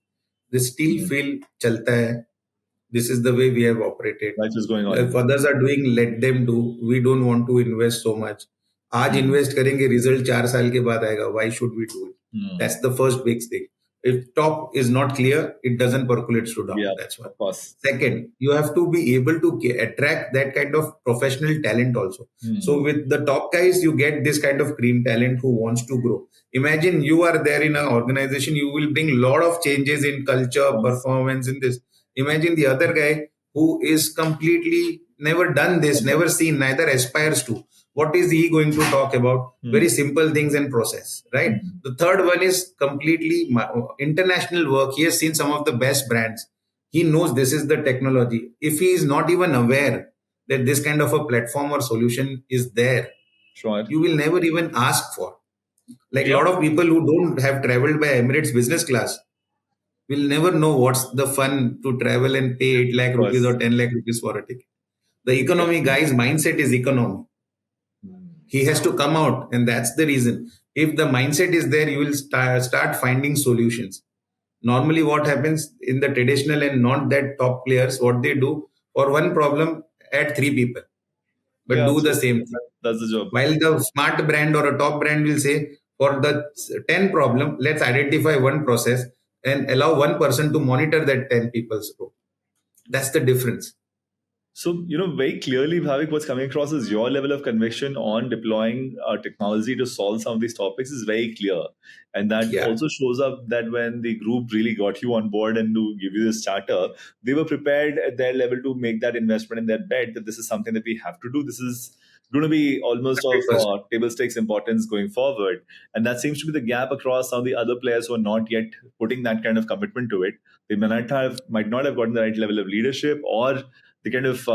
They still Hmm. feel chalta hai. This is the way we have operated. Life is going If on. others are doing, let them do. We don't want to invest so much. आज Hmm. Invest करेंगे result 4 साल के बाद आएगा. Why should we do it? Hmm. That's the first big thing. If top is not clear, it doesn't percolate to down. Yeah, That's one. of course. Second, you have to be able to attract that kind of professional talent also. So Hmm. with the top guys, you get this kind of cream talent who wants to grow. Imagine you are there in an organization, you will bring a lot of changes in culture, Yes. performance in this. Imagine the other guy who is completely never done this, never seen, neither aspires to. What is he going to talk about? Hmm. Very simple things and process, right? Hmm. The third one is completely international work. He has seen some of the best brands. He knows this is the technology. If he is not even aware that this kind of a platform or solution is there, Sure. you will never even ask for. Like a Yeah, lot of of people who don't have traveled by Emirates business class will never know what's the fun to travel and pay 8 lakh rupees or course. 10 lakh rupees for a ticket. The economy Definitely. guy's mindset is economy. Hmm. He has to come out, and that's the reason. If the mindset is there, you will start finding solutions. Normally what happens in the traditional and not that top players, what they do for one problem, add three people, but Yeah, do the so same thing. that's the job. While the smart brand or a top brand will say, for the 10 problem, let's identify one process and allow one person to monitor that 10 people's role. That's the difference. So, very clearly, Bhavik, what's coming across is your level of conviction on deploying technology to solve some of these topics is very clear. And that Yeah, also shows up that when the group really got you on board and to give you this charter, they were prepared at their level to make that investment in their bet that this is something that we have to do. This is going to be almost of 100%. table stakes importance going forward. And that seems to be the gap across some of the other players who are not yet putting that kind of commitment to it. They might not have gotten the right level of leadership or the kind of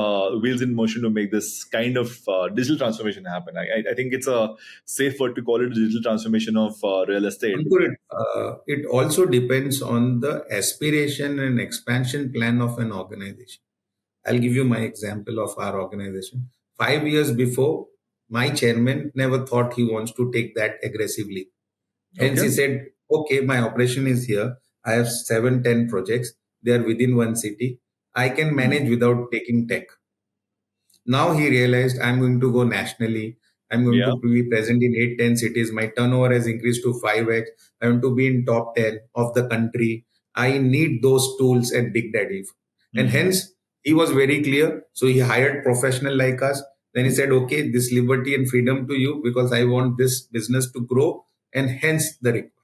wheels in motion to make this kind of digital transformation happen. I think it's a safe word to call it a digital transformation of real estate. Ankur, it also depends on the aspiration and expansion plan of an organization. I'll give you my example of our organization. 5 years before, my chairman never thought he wants to take that aggressively. Hence, Okay. he said, okay, my operation is here. I have 7, 10 projects. They are within one city. I can Hmm. manage without taking tech. Now he realized I'm going to go nationally. I'm going Yeah. to be present in 8, 10 cities. My turnover has increased to 5x. I want to be in top 10 of the country. I need those tools at Big Daddy. And Hmm. hence, he was very clear. So he hired professional like us. Then he said, okay, this liberty and freedom to you because I want this business to grow and hence the requirement.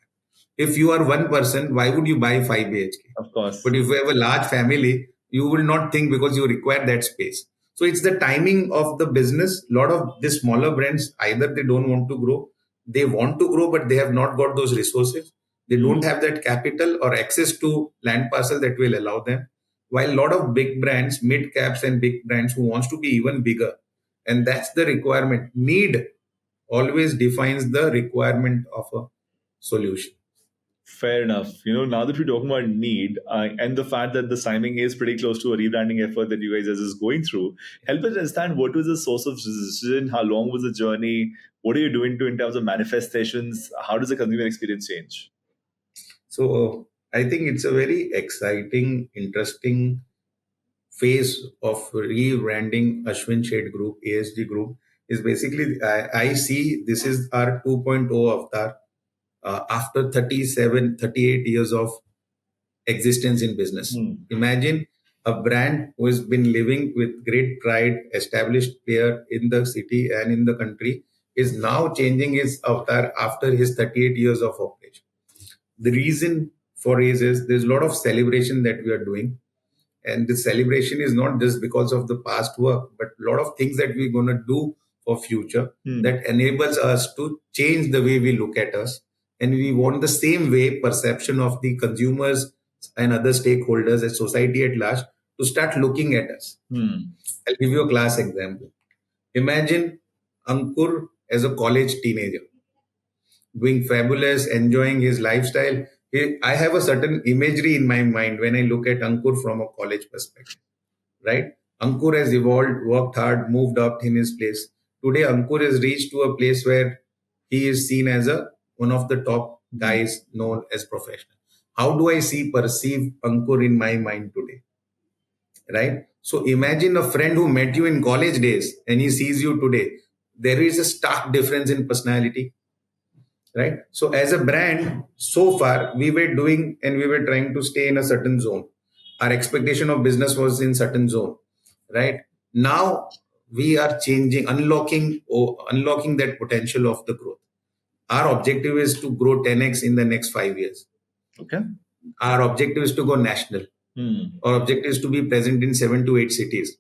If you are one person, why would you buy 5 BHK? Of course. But if you have a large family, you will not think because you require that space. So it's the timing of the business. A lot of the smaller brands, either they don't want to grow, they want to grow, but they have not got those resources. They Hmm. don't have that capital or access to land parcel that will allow them. While a lot of big brands, mid caps and big brands who wants to be even bigger. And that's the requirement. Need always defines the requirement of a solution. Fair enough. Now that we're talking about need and the fact that the timing is pretty close to a rebranding effort that you guys are just going through, help us understand what was the source of this decision, how long was the journey, What are you doing to in terms of manifestations? How does the consumer experience change? So I think it's a very exciting, interesting phase of rebranding Ashwin Sheth Group, ASG Group. Is basically, I see this is our 2.0 avatar after 37, 38 years of existence in business. Imagine a brand who has been living with great pride, established player in the city and in the country, is now changing his avatar after his 38 years of operation. The reason for is there's a lot of celebration that we are doing, and the celebration is not just because of the past work, but a lot of things that we're going to do for future that enables us to change the way we look at us. And we want the same way perception of the consumers and other stakeholders and society at large to start looking at us. I'll give you a class example. Imagine Ankur as a college teenager doing fabulous, enjoying his lifestyle. I have a certain imagery in my mind when I look at Ankur from a college perspective, right? Ankur has evolved, worked hard, moved up in his place. Today, Ankur has reached to a place where he is seen as a one of the top guys known as professional. How do I perceive Ankur in my mind today, right? So imagine a friend who met you in college days and he sees you today. There is a stark difference in personality, right? So as a brand, so far we were doing and we were trying to stay in a certain zone. Our expectation of business was in certain zone, right? Now we are changing, unlocking that potential of the growth. Our objective is to grow 10x in the next 5 years. Okay. Our objective is to go national. Our objective is to be present in 7 to 8 cities.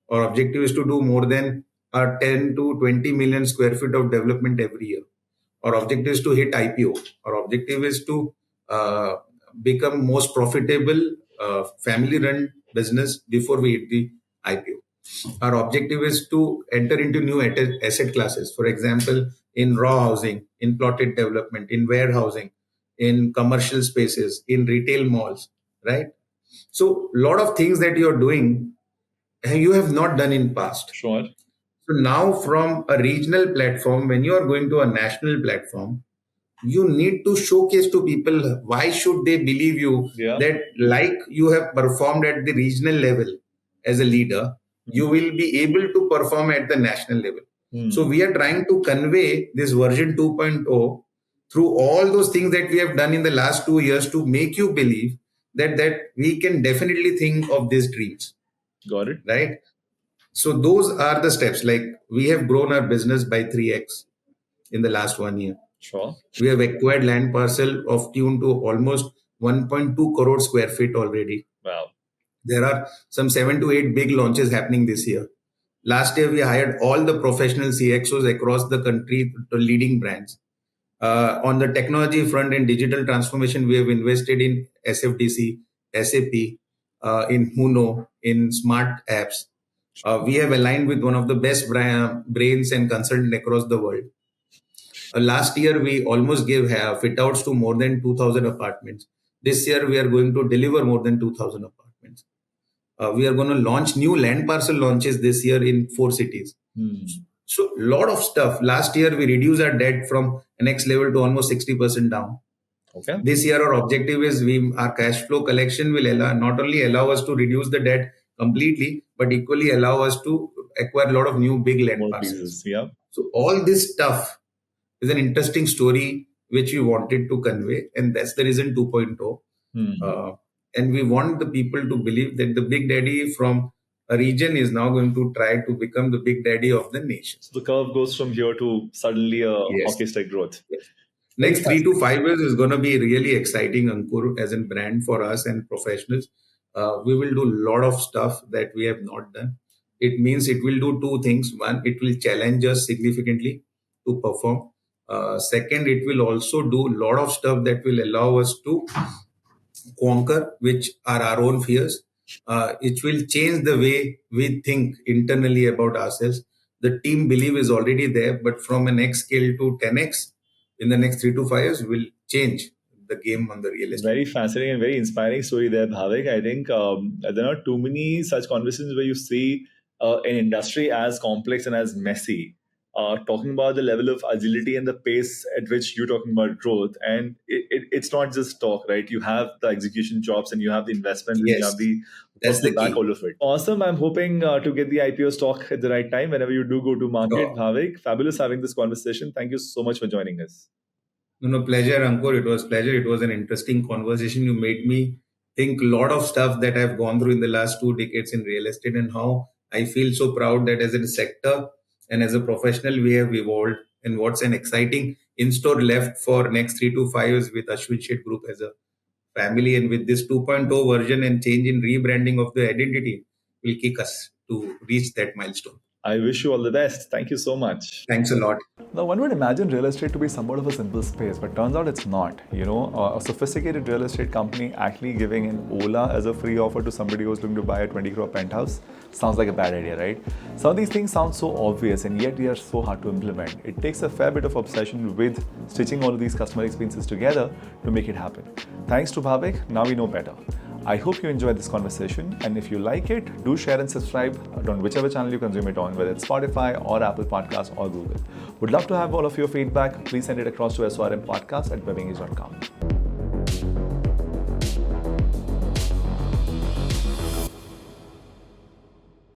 Our objective is to do more than 10 to 20 million square feet of development every year. Our objective is to hit IPO. Our objective is to become most profitable family-run business before we hit the IPO. Our objective is to enter into new asset classes. For example, in raw housing, in plotted development, in warehousing, in commercial spaces, in retail malls, right? So, a lot of things that you're doing, you have not done in past. Sure. So now, from a regional platform, when you are going to a national platform, you need to showcase to people why should they believe you that like you have performed at the regional level as a leader, you will be able to perform at the national level. So we are trying to convey this version 2.0 through all those things that we have done in the last 2 years to make you believe that we can definitely think of these dreams. Got it. Right. So those are the steps. Like we have grown our business by 3x in the last 1 year. Sure. We have acquired land parcel of tune to almost 1.2 crore square feet already. Wow. There are some 7 to 8 big launches happening this year. Last year, we hired all the professional CXOs across the country to leading brands. On the technology front and digital transformation, we have invested in SFDC, SAP, in Huno, in smart apps. We have aligned with one of the best brains and consultants across the world. Last year, we almost gave fit outs to more than 2,000 apartments. This year, we are going to deliver more than 2,000 apartments. We are going to launch new land parcel launches this year in 4 cities. So, a lot of stuff. Last year, we reduced our debt from next level to almost 60% down. Okay. This year, our objective is our cash flow collection will not only allow us to reduce the debt completely, but equally allow us to acquire a lot of new big land parcels. Yeah. So, all this stuff is an interesting story which we wanted to convey, and that's the reason 2.0. And we want the people to believe that the big daddy from a region is now going to try to become the big daddy of the nation. So the curve goes from here to suddenly a hockey stick growth. Yes. Next 3 to 5 years is going to be really exciting, Ankur, as a brand for us and professionals. We will do a lot of stuff that we have not done. It means it will do two things. One, it will challenge us significantly to perform. Second, it will also do a lot of stuff that will allow us to conquer, which are our own fears. It will change the way we think internally about ourselves. The team belief is already there, but from an X scale to 10x in the next 3 to 5 years will change the game on the real estate. Very fascinating and very inspiring story there, Bhavik. I think there are not too many such conversations where you see an industry as complex and as messy talking about the level of agility and the pace at which you're talking about growth. And it's not just talk, right? You have the execution jobs and you have the investments and you have Yes, the that's work to the back key. all of it. Awesome. I'm hoping to get the IPO stock at the right time whenever you do go to market. Sure. Bhavik, fabulous having this conversation. Thank you so much for joining us. No, no, pleasure, Ankur. It was pleasure. It was an interesting conversation. You made me think a lot of stuff that I've gone through in the last 2 decades in real estate and how I feel so proud that as a sector and as a professional we have evolved and what's an exciting in-store left for next 3 to 5 years with Ashwin Sheth Group as a family and with this 2.0 version and change in rebranding of the identity will kick us to reach that milestone. I wish you all the best. Thank you so much. Thanks a lot. Now, one would imagine real estate to be somewhat of a simple space, but turns out it's not. A sophisticated real estate company actually giving an Ola as a free offer to somebody who's looking to buy a 20 crore penthouse sounds like a bad idea, right? Some of these things sound so obvious and yet they are so hard to implement. It takes a fair bit of obsession with stitching all of these customer experiences together to make it happen. Thanks to Bhavik, now we know better. I hope you enjoyed this conversation, and if you like it, do share and subscribe on whichever channel you consume it on, whether it's Spotify or Apple Podcasts or Google. Would love to have all of your feedback. Please send it across to srmpodcast@webengage.com.